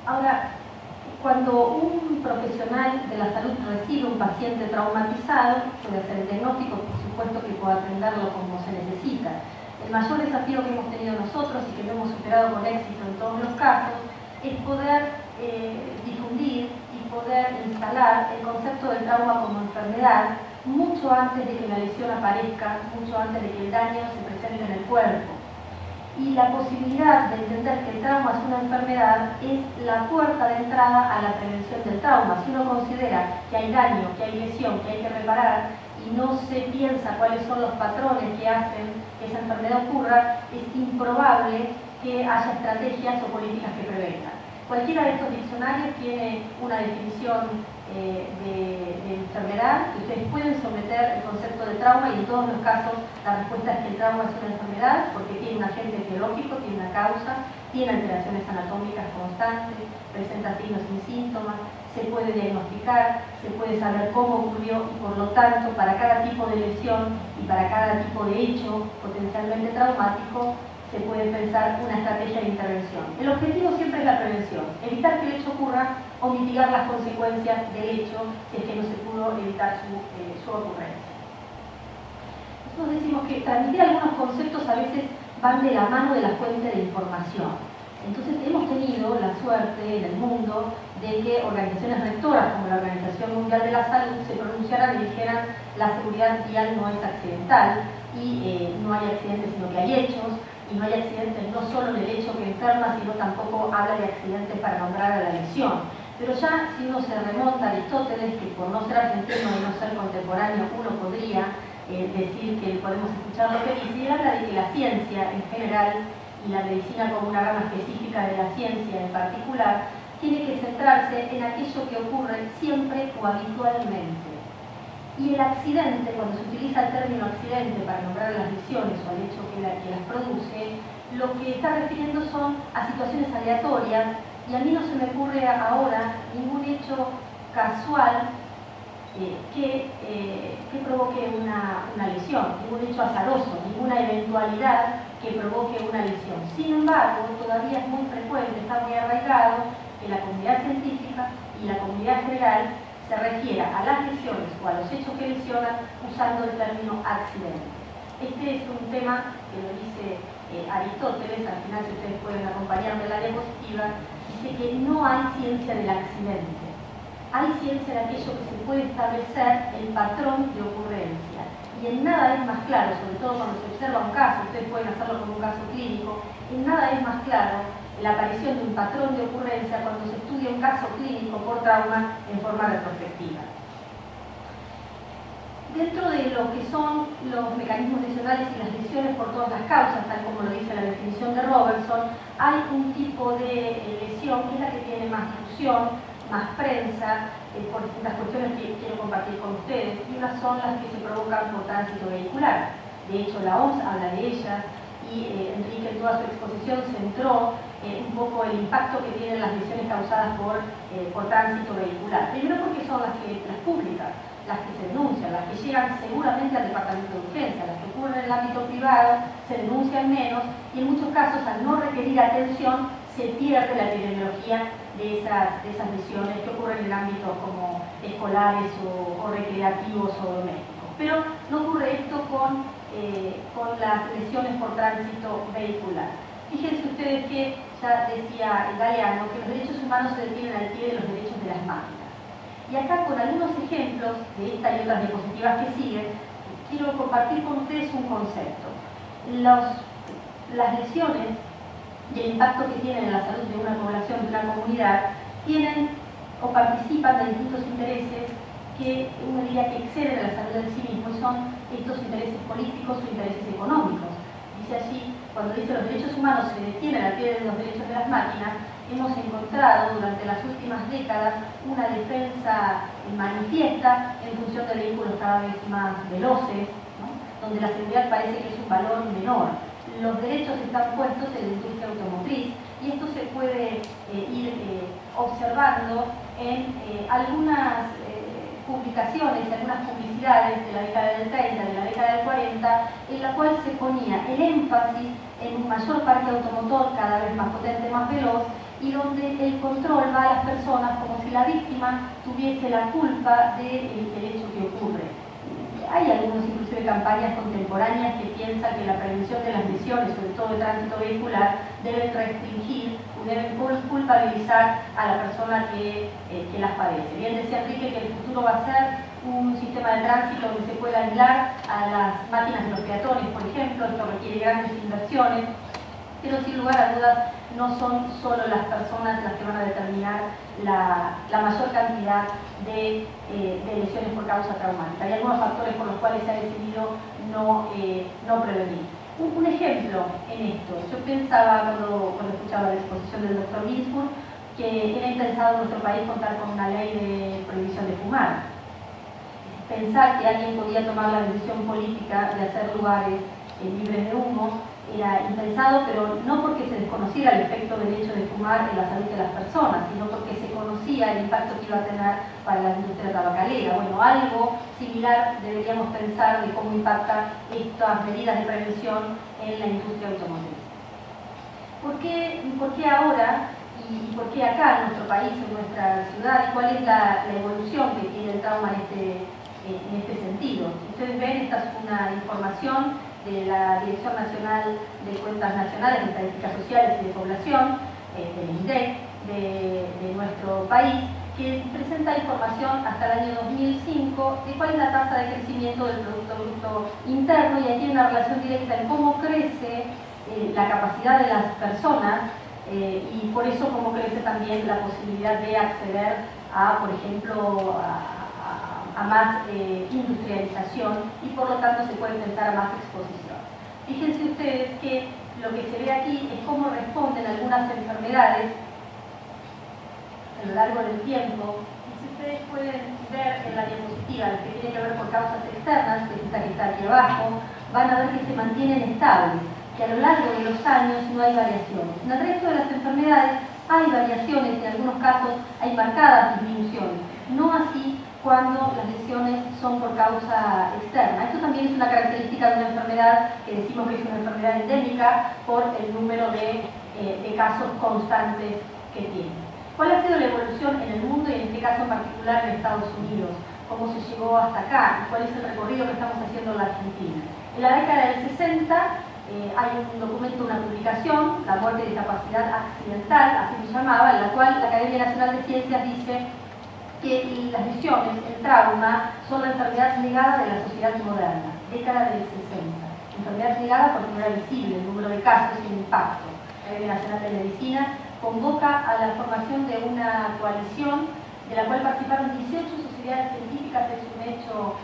Ahora, cuando un profesional de la salud recibe un paciente traumatizado, puede hacer el diagnóstico, por supuesto que puede atenderlo como se necesita. El mayor desafío que hemos tenido nosotros y que lo hemos superado con éxito en todos los casos es poder difundir y poder instalar el concepto del trauma como enfermedad mucho antes de que la lesión aparezca, mucho antes de que el daño se presente en el cuerpo. Y la posibilidad de entender que el trauma es una enfermedad es la puerta de entrada a la prevención del trauma. Si uno considera que hay daño, que hay lesión, que hay que reparar, y no se piensa cuáles son los patrones que hacen que esa enfermedad ocurra, es improbable que haya estrategias o políticas que prevengan. Cualquiera de estos diccionarios tiene una definición de enfermedad, y ustedes pueden someter el concepto de trauma, y en todos los casos la respuesta es que el trauma es una enfermedad porque tiene un agente etiológico, tiene una causa, tiene alteraciones anatómicas constantes, presenta signos sin síntomas, se puede diagnosticar, se puede saber cómo ocurrió, y por lo tanto para cada tipo de lesión y para cada tipo de hecho potencialmente traumático se puede pensar una estrategia de intervención. El objetivo siempre es la prevención, evitar que el hecho ocurra o mitigar las consecuencias del hecho si es que no se pudo evitar su ocurrencia. Nosotros decimos que transmitir algunos conceptos a veces van de la mano de la fuente de información. Entonces hemos tenido la suerte en el mundo de que organizaciones rectoras como la Organización Mundial de la Salud se pronunciaran y dijeran la seguridad vial no es accidental, y no hay accidentes sino que hay hechos, y no hay accidentes no solo en el hecho que enferma, sino tampoco habla de accidentes para nombrar a la lesión. Pero ya si uno se remonta a Aristóteles, que por no ser argentino y no ser contemporáneo uno podría decir que podemos escuchar lo que dice, y habla de que la ciencia en general y la medicina como una rama específica de la ciencia en particular tiene que centrarse en aquello que ocurre siempre o habitualmente. Y el accidente, cuando se utiliza el término accidente para nombrar las lesiones o el hecho que las produce, lo que está refiriendo son a situaciones aleatorias, y a mí no se me ocurre ahora ningún hecho casual que provoque una lesión, ningún hecho azaroso, ninguna eventualidad que provoque una lesión. Sin embargo, todavía es muy frecuente, está muy arraigado que la comunidad científica y la comunidad general se refiera a las lesiones o a los hechos que lesionan usando el término accidente. Este es un tema que lo dice Aristóteles, al final si ustedes pueden acompañarme en la diapositiva, dice que no hay ciencia del accidente. Hay ciencia de aquello que se puede establecer el patrón de ocurrencia. Y en nada es más claro, sobre todo cuando se observa un caso, ustedes pueden hacerlo como un caso clínico, en nada es más claro la aparición de un patrón de ocurrencia cuando se estudia un caso clínico por trauma en forma retrospectiva. Dentro de lo que son los mecanismos lesionales y las lesiones por todas las causas, tal como lo dice la definición de Robertson, hay un tipo de lesión que es la que tiene más difusión, más prensa, por distintas cuestiones que quiero compartir con ustedes, y unas son las que se provocan por tránsito vehicular. De hecho, la OMS habla de ellas, y Enrique en toda su exposición centró un poco el impacto que tienen las lesiones causadas por tránsito vehicular. Primero porque son las públicas, las que se denuncian, las que llegan seguramente al departamento de urgencia, las que ocurren en el ámbito privado se denuncian menos y en muchos casos al no requerir atención se pierde la epidemiología de esas lesiones que ocurren en ámbitos como escolares o recreativos o domésticos. Pero no ocurre esto con las lesiones por tránsito vehicular. Fíjense ustedes que ya decía Galeano que los derechos humanos se detienen al pie de los derechos de las máquinas. Y acá con algunos ejemplos de esta y otras diapositivas que siguen, quiero compartir con ustedes un concepto. Las lesiones y el impacto que tienen en la salud de una población, de una comunidad, tienen o participan de distintos intereses que uno diría que exceden a la salud en sí mismo, y son estos intereses políticos o intereses económicos. Dice allí, cuando dice los derechos humanos se detienen al pie de los derechos de las máquinas, hemos encontrado durante las últimas décadas una defensa manifiesta en función de vehículos cada vez más veloces, ¿no?, donde la seguridad parece que es un valor menor. Los derechos están puestos en la industria automotriz y esto se puede ir observando en algunas publicaciones, algunas publicidades de la década del 30, de la década del 40, en la cual se ponía el énfasis en un mayor parque automotor cada vez más potente, más veloz, y donde el control va a las personas como si la víctima tuviese la culpa del hecho que ocurre. Hay algunas inclusive campañas contemporáneas que piensan que la prevención de las lesiones, sobre todo de tránsito vehicular, deben restringir o deben culpabilizar a la persona que las padece. Bien decía Enrique que el futuro va a ser un sistema de tránsito donde se pueda aislar a las máquinas de los peatones, por ejemplo. Esto requiere grandes inversiones, pero sin lugar a dudas no son solo las personas las que van a determinar la mayor cantidad de lesiones por causa traumática. Hay algunos factores por los cuales se ha decidido no prevenir. Un ejemplo en esto, yo pensaba cuando escuchaba la exposición del doctor Ginsburg que era impensado en nuestro país contar con una ley de prohibición de fumar. Pensar que alguien podía tomar la decisión política de hacer lugares libres de humo era impensado, pero no porque se desconociera el efecto del hecho de fumar en la salud de las personas, sino porque se conocía el impacto que iba a tener para la industria tabacalera. Bueno, algo similar deberíamos pensar de cómo impactan estas medidas de prevención en la industria automotriz. ¿Por qué ahora y por qué acá en nuestro país, en nuestra ciudad? ¿Cuál es la evolución que tiene el trauma en este sentido? Ustedes ven, esta es una información de la Dirección Nacional de Cuentas Nacionales de Estadísticas Sociales y de Población, del INDEC, de nuestro país, que presenta información hasta el año 2005 de cuál es la tasa de crecimiento del Producto Bruto Interno, y aquí hay una relación directa en cómo crece la capacidad de las personas y por eso cómo crece también la posibilidad de acceder a, por ejemplo, a más industrialización, y por lo tanto se puede pensar a más exposición. Fíjense ustedes que lo que se ve aquí es cómo responden algunas enfermedades a lo largo del tiempo, y si ustedes pueden ver en la diapositiva lo que tiene que ver por causas externas, que es esta que está aquí abajo, van a ver que se mantienen estables, que a lo largo de los años no hay variaciones. En el resto de las enfermedades hay variaciones, en algunos casos hay marcadas disminuciones, no así cuando las lesiones son por causa externa. Esto también es una característica de una enfermedad que decimos que es una enfermedad endémica por el número de casos constantes que tiene. ¿Cuál ha sido la evolución en el mundo y en este caso en particular en Estados Unidos? ¿Cómo se llegó hasta acá? ¿Cuál es el recorrido que estamos haciendo en la Argentina? En la década del 60 hay un documento, una publicación, La muerte y discapacidad accidental, así se llamaba, en la cual la Academia Nacional de Ciencias dice que las lesiones, el trauma, son la enfermedad negada de la sociedad moderna, década del 60. Enfermedad negada porque no era visible el número de casos y el impacto. La Academia Nacional de Medicina convoca a la formación de una coalición de la cual participaron 18 sociedades científicas. Es un hecho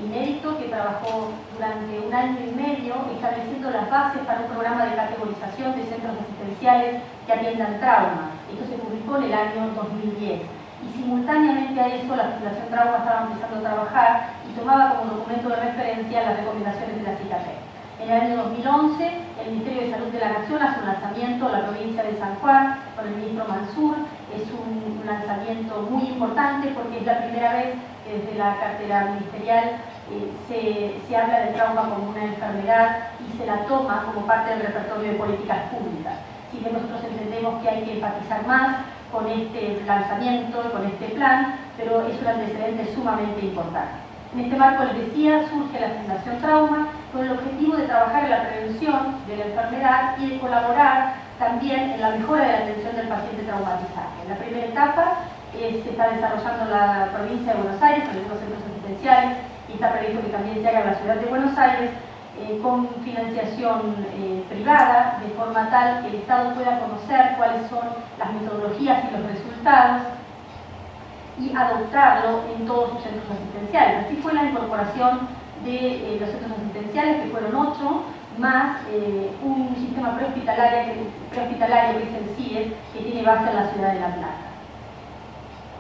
inédito que trabajó durante un año y medio estableciendo las bases para un programa de categorización de centros asistenciales que atiendan trauma. Esto se publicó en el año 2010. Y simultáneamente a eso la Fundación Trauma estaba empezando a trabajar y tomaba como documento de referencia las recomendaciones de la CICATEC. En el año 2011, el Ministerio de Salud de la Nación hace un lanzamiento en la provincia de San Juan con el ministro Mansur. Es un lanzamiento muy importante porque es la primera vez que desde la cartera ministerial se habla del trauma como una enfermedad y se la toma como parte del repertorio de políticas públicas. Si bien nosotros entendemos que hay que enfatizar más con este lanzamiento y con este plan, pero es un antecedente sumamente importante. En este marco, les decía, surge la Fundación Trauma con el objetivo de trabajar en la prevención de la enfermedad y de colaborar también en la mejora de la atención del paciente traumatizado. En la primera etapa se está desarrollando en la provincia de Buenos Aires, en algunos centros asistenciales, y está previsto que también se haga en la ciudad de Buenos Aires, con financiación privada, de forma tal que el Estado pueda conocer cuáles son las metodologías y los resultados y adoptarlo en todos sus centros asistenciales. Así fue la incorporación de los centros asistenciales, que fueron 8, más un sistema prehospitalario que es el CIES, que tiene base en la ciudad de La Plata.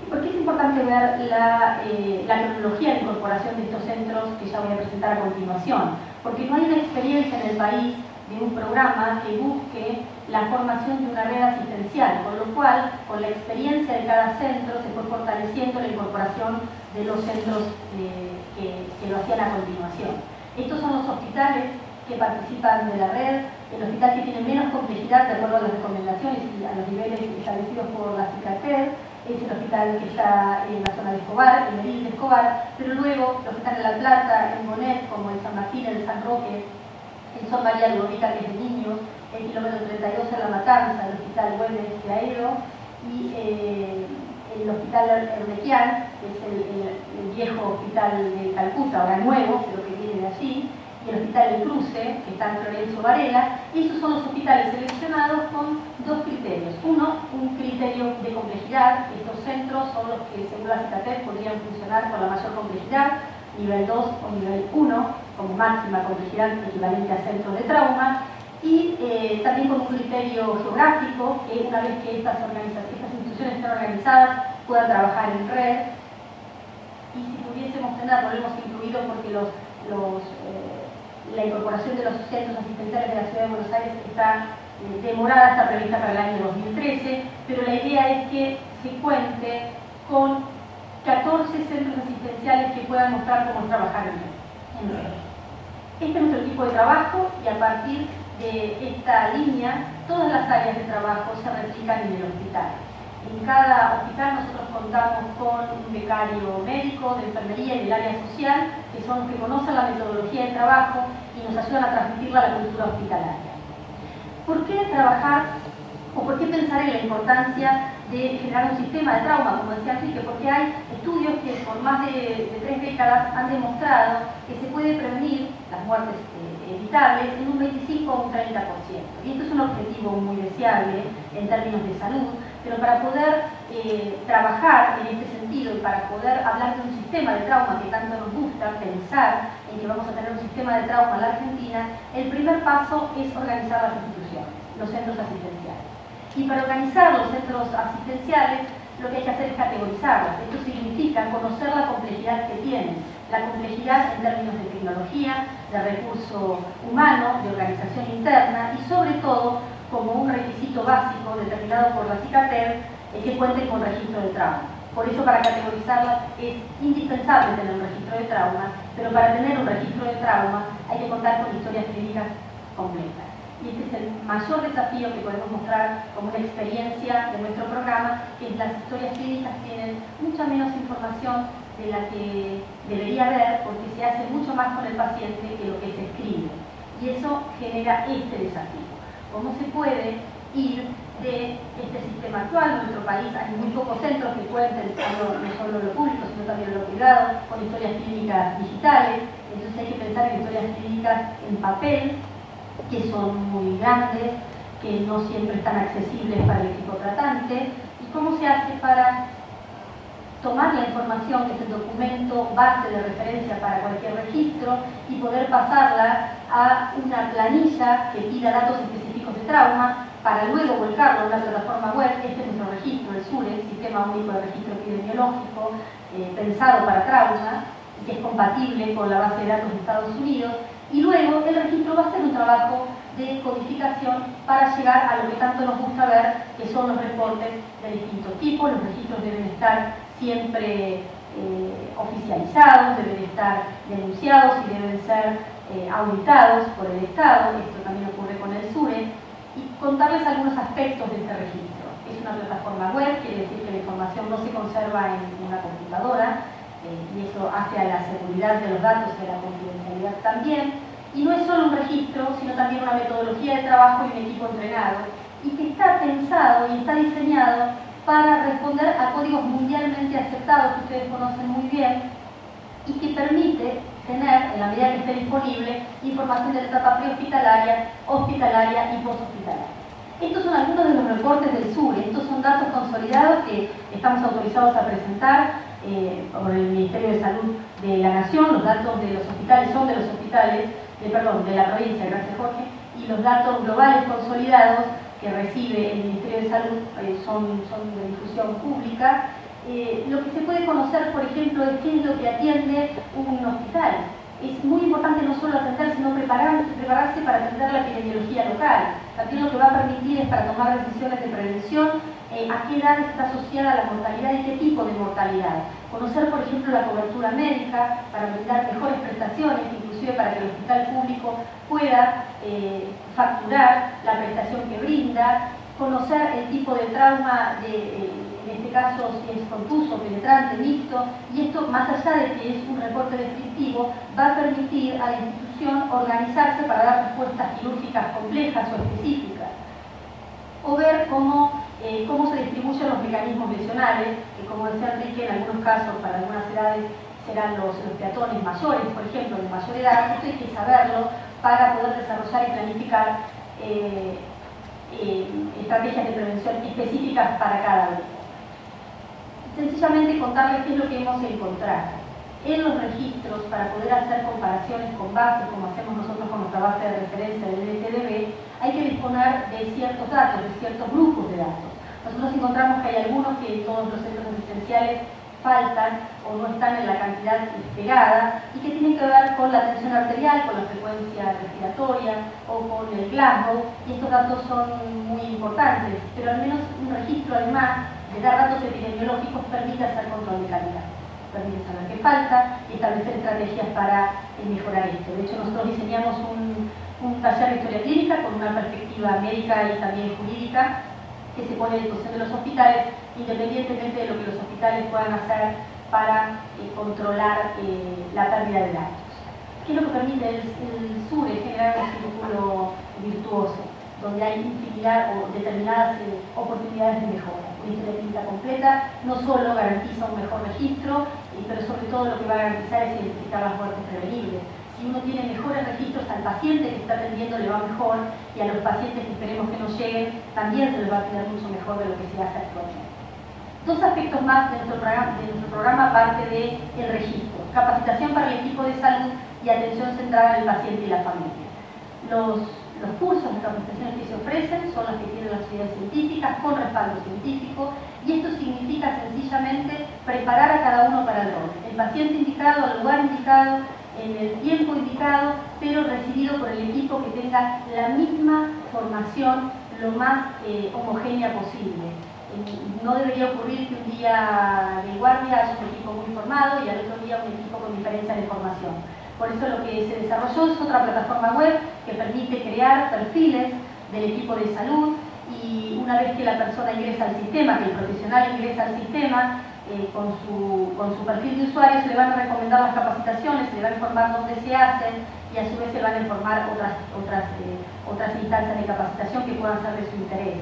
¿Por qué es importante ver la cronología de incorporación de estos centros que ya voy a presentar a continuación? Porque no hay una experiencia en el país de un programa que busque la formación de una red asistencial, con lo cual, con la experiencia de cada centro, se fue fortaleciendo la incorporación de los centros que lo hacían a continuación. Estos son los hospitales que participan de la red. El hospital que tiene menos complejidad, de acuerdo a las recomendaciones y a los niveles establecidos por la CICATEC, es el hospital que está en la zona de Escobar, en Medellín de Escobar, pero luego los que están en La Plata, en Bonet, como el San Martín, el San Roque, el Son María Ludovica, que es de niños, el kilómetro 32 en La Matanza, el Hospital Güemes de Aedo, y el Hospital Ernequian, que es el viejo hospital de Calcuta, ahora nuevo, pero que viene de allí, y el Hospital El Cruce, que está en Florencio Varela. Esos son los hospitales seleccionados con 2 criterios. Uno, un criterio de complejidad. Estos centros son los que, según la CICATEC, podrían funcionar con la mayor complejidad, nivel 2 o nivel 1, como máxima complejidad equivalente a centros de trauma, y también con un criterio geográfico, que una vez que estas instituciones estén organizadas, puedan trabajar en red. Y si pudiésemos tener, lo hemos incluido porque la incorporación de los centros asistenciales de la Ciudad de Buenos Aires está demorada, está prevista para el año 2013, pero la idea es que se cuente con 14 centros asistenciales que puedan mostrar cómo trabajar en red. Este es nuestro equipo de trabajo y a partir de esta línea, todas las áreas de trabajo se replican en el hospital. En cada hospital nosotros contamos con un becario médico, de enfermería y del área social, que son los que conocen la metodología de trabajo y nos ayudan a transmitirla a la cultura hospitalaria. ¿Por qué trabajar o por qué pensar en la importancia de generar un sistema de trauma, como decía Enrique? Porque hay estudios que por más de 3 décadas han demostrado que se puede prevenir las muertes evitables en un 25 o un 30%. Y esto es un objetivo muy deseable en términos de salud, pero para poder trabajar en este sentido y para poder hablar de un sistema de trauma que tanto nos gusta pensar en que vamos a tener un sistema de trauma en la Argentina, el primer paso es organizar las instituciones, los centros asistenciales. Y para organizar los centros asistenciales, lo que hay que hacer es categorizarlas. Esto significa conocer la complejidad que tienen. La complejidad en términos de tecnología, de recurso humano, de organización interna y sobre todo como un requisito básico determinado por la CICATEC, que cuenten con registro de trauma. Por eso para categorizarlas es indispensable tener un registro de trauma, pero para tener un registro de trauma hay que contar con historias clínicas completas. Y este es el mayor desafío que podemos mostrar como una experiencia de nuestro programa, que las historias clínicas tienen mucha menos información de la que debería haber, porque se hace mucho más con el paciente que lo que se escribe. Y eso genera este desafío. ¿Cómo se puede ir de este sistema actual? En nuestro país hay muy pocos centros que cuenten no solo lo público, sino también lo privado, con historias clínicas digitales. Entonces hay que pensar en historias clínicas en papel, que son muy grandes, que no siempre están accesibles para el equipo tratante. ¿Y cómo se hace para tomar la información, que es el documento base de referencia para cualquier registro, y poder pasarla a una planilla que pida datos específicos de trauma, para luego volcarlo a una plataforma web? Este es nuestro registro, el SURE, el Sistema Único de Registro Epidemiológico, pensado para trauma, y que es compatible con la base de datos de Estados Unidos. Y luego el registro va a ser un trabajo de codificación para llegar a lo que tanto nos gusta ver, que son los reportes de distintos tipos. Los registros deben estar siempre oficializados, deben estar denunciados y deben ser auditados por el Estado. Esto también ocurre con el SURE. Y contarles algunos aspectos de este registro. Es una plataforma web, quiere decir que la información no se conserva en una computadora, y eso hace a la seguridad de los datos y a la confidencialidad también. Y no es solo un registro, sino también una metodología de trabajo y un equipo entrenado, y que está pensado y está diseñado para responder a códigos mundialmente aceptados que ustedes conocen muy bien, y que permite tener, en la medida que esté disponible, información de la etapa prehospitalaria, hospitalaria y posthospitalaria. Estos son algunos de los reportes del SURE. Estos son datos consolidados que estamos autorizados a presentar por el Ministerio de Salud de la Nación. Los datos de los hospitales son de los hospitales, de la provincia, gracias Jorge, y los datos globales consolidados que recibe el Ministerio de Salud son de difusión pública. Lo que se puede conocer, por ejemplo, es qué es lo que atiende un hospital. Es muy importante no solo atender, sino prepararse para atender la epidemiología local. También lo que va a permitir es para tomar decisiones de prevención, a qué edad está asociada la mortalidad y qué tipo de mortalidad. Conocer, por ejemplo, la cobertura médica para brindar mejores prestaciones, inclusive para que el hospital público pueda facturar la prestación que brinda. Conocer el tipo de trauma, en este caso si es contuso, penetrante, mixto, y esto, más allá de que es un reporte descriptivo, va a permitir a la institución organizarse para dar respuestas quirúrgicas complejas o específicas, o ver cómo se distribuyen los mecanismos lesionales, que, como decía Enrique, en algunos casos, para algunas edades, serán los peatones mayores, por ejemplo, de mayor edad. Esto hay que saberlo para poder desarrollar y planificar estrategias de prevención específicas para cada grupo. Sencillamente contarles qué es lo que hemos encontrado en los registros para poder hacer comparaciones con bases, como hacemos nosotros con nuestra base de referencia del LTDB. Hay que disponer de ciertos datos, de ciertos grupos de datos. Nosotros encontramos que hay algunos que en todos los centros asistenciales faltan o no están en la cantidad esperada, y que tienen que ver con la tensión arterial, con la frecuencia respiratoria o con el Glasgow, y estos datos son muy importantes, pero al menos un registro, además de dar datos epidemiológicos, permite hacer control de calidad, permite saber qué falta y establecer estrategias para mejorar esto. De hecho, nosotros diseñamos un taller de historia clínica con una perspectiva médica y también jurídica, que se pone a disposición de los hospitales, independientemente de lo que los hospitales puedan hacer para controlar la pérdida de datos. ¿Qué es lo que permite el SURE? Generar un círculo virtuoso, donde hay infinidad o determinadas oportunidades de mejora. Una historia clínica completa no solo garantiza un mejor registro, pero sobre todo lo que va a garantizar es identificar las muertes prevenibles. Si uno tiene mejores registros, al paciente que está atendiendo le va mejor, y a los pacientes que esperemos que no lleguen también se les va a atender mucho mejor de lo que se hace actualmente. Dos aspectos más de nuestro programa, aparte del registro: capacitación para el equipo de salud y atención centrada en el paciente y la familia. Los cursos de capacitación que se ofrecen son los que tienen las sociedades científicas con respaldo científico, y esto significa sencillamente preparar a cada uno para el rol. El paciente indicado, al lugar indicado, en el tiempo indicado, pero recibido por el equipo que tenga la misma formación lo más homogénea posible. no debería ocurrir que un día de guardia haya un equipo muy formado y al otro día un equipo con diferencia de formación. Por eso lo que se desarrolló es otra plataforma web que permite crear perfiles del equipo de salud, y una vez que la persona ingresa al sistema, que el profesional ingresa al sistema, con su perfil de usuario, se le van a recomendar las capacitaciones, se le va a informar dónde se hacen y a su vez se van a informar otras instancias de capacitación que puedan ser de su interés.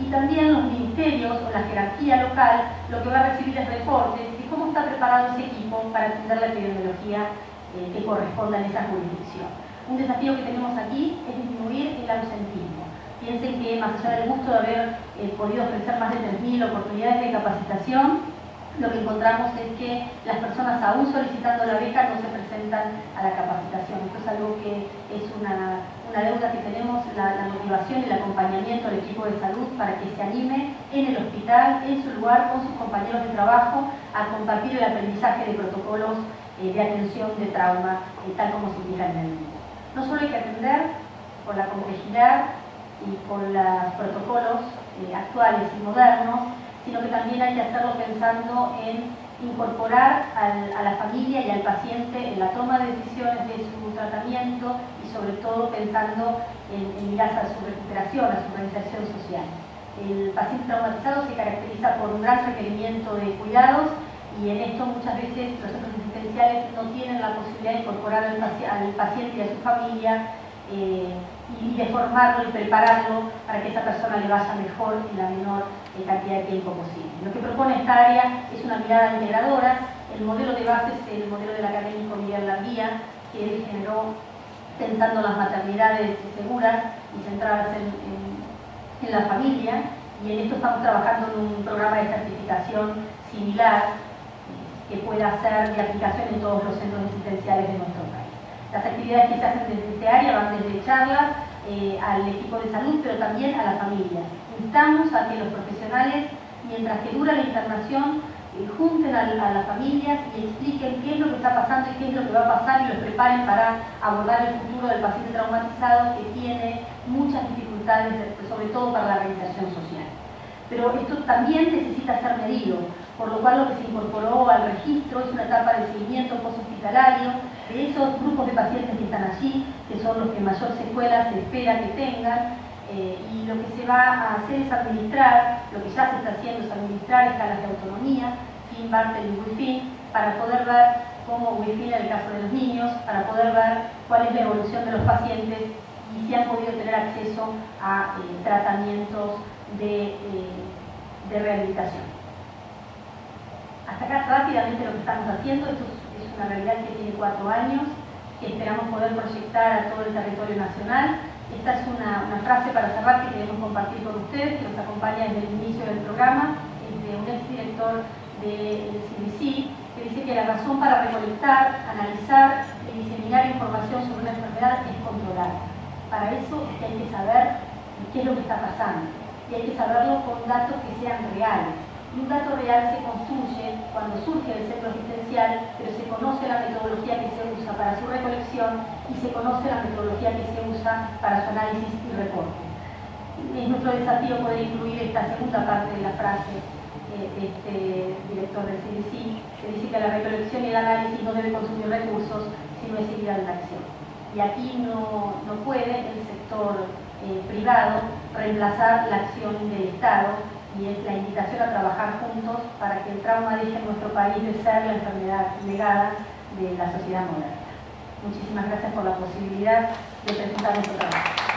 Y también los ministerios o la jerarquía local lo que va a recibir es reportes de cómo está preparado ese equipo para atender la epidemiología que corresponda en esa jurisdicción. Un desafío que tenemos aquí es disminuir el ausentismo. Piensen que más allá del gusto de haber podido ofrecer más de 3.000 oportunidades de capacitación, lo que encontramos es que las personas aún solicitando la beca no se presentan a la capacitación. Esto es algo que es una deuda que tenemos, la motivación y el acompañamiento del equipo de salud para que se anime en el hospital, en su lugar, con sus compañeros de trabajo, a compartir el aprendizaje de protocolos de atención de trauma, tal como se indica en el libro. No solo hay que atender por la complejidad y por los protocolos actuales y modernos, sino que también hay que hacerlo pensando en incorporar a la familia y al paciente en la toma de decisiones de su tratamiento y sobre todo pensando en mirar a su recuperación, a su reinserción social. El paciente traumatizado se caracteriza por un gran requerimiento de cuidados y en esto muchas veces los centros asistenciales no tienen la posibilidad de incorporar al paciente y a su familia y de formarlo y prepararlo para que esa persona le vaya mejor en la menor cantidad de tiempo posible. Lo que propone esta área es una mirada integradora. El modelo de base es el modelo del académico Miguel Larguía, que él generó pensando las maternidades seguras y centradas en la familia, y en esto estamos trabajando en un programa de certificación similar que pueda ser de aplicación en todos los centros asistenciales de nuestro país. Las actividades que se hacen desde este área van desde charlas al equipo de salud, pero también a las familias. Instamos a que los profesionales, mientras que dura la internación, junten a las familias y expliquen qué es lo que está pasando y qué es lo que va a pasar y los preparen para abordar el futuro del paciente traumatizado que tiene muchas dificultades, sobre todo para la reinserción social. Pero esto también necesita ser medido, por lo cual lo que se incorporó al registro es una etapa de seguimiento posthospitalario de esos grupos de pacientes que están allí, que son los que mayor secuela se espera que tengan, y lo que se va a hacer es administrar, lo que ya se está haciendo es administrar escalas de autonomía, Finn, Bartel y Wulfin, para poder ver cómo Wulfin en el caso de los niños, para poder ver cuál es la evolución de los pacientes y si han podido tener acceso a tratamientos de rehabilitación. Hasta acá rápidamente lo que estamos haciendo. Esto es una realidad que tiene 4 años, que esperamos poder proyectar a todo el territorio nacional. Esta es una frase para cerrar que queremos compartir con ustedes, que nos acompaña desde el inicio del programa, es de un exdirector del CDC, que dice que la razón para recolectar, analizar y diseminar información sobre una enfermedad es controlarla. Para eso es que hay que saber qué es lo que está pasando, y hay que saberlo con datos que sean reales. Y un dato real se construye cuando surge el centro asistencial, pero se conoce la metodología que se usa para su recolección y se conoce la metodología que se usa para su análisis y reporte. Es nuestro desafío poder incluir esta segunda parte de la frase de este director del CDC, que dice que la recolección y el análisis no debe consumir recursos, sino es seguir a la acción. Y aquí no puede el sector privado reemplazar la acción del Estado, y es la invitación a trabajar juntos para que el trauma deje en nuestro país de ser la enfermedad legada de la sociedad moderna. Muchísimas gracias por la posibilidad de presentar nuestro trabajo.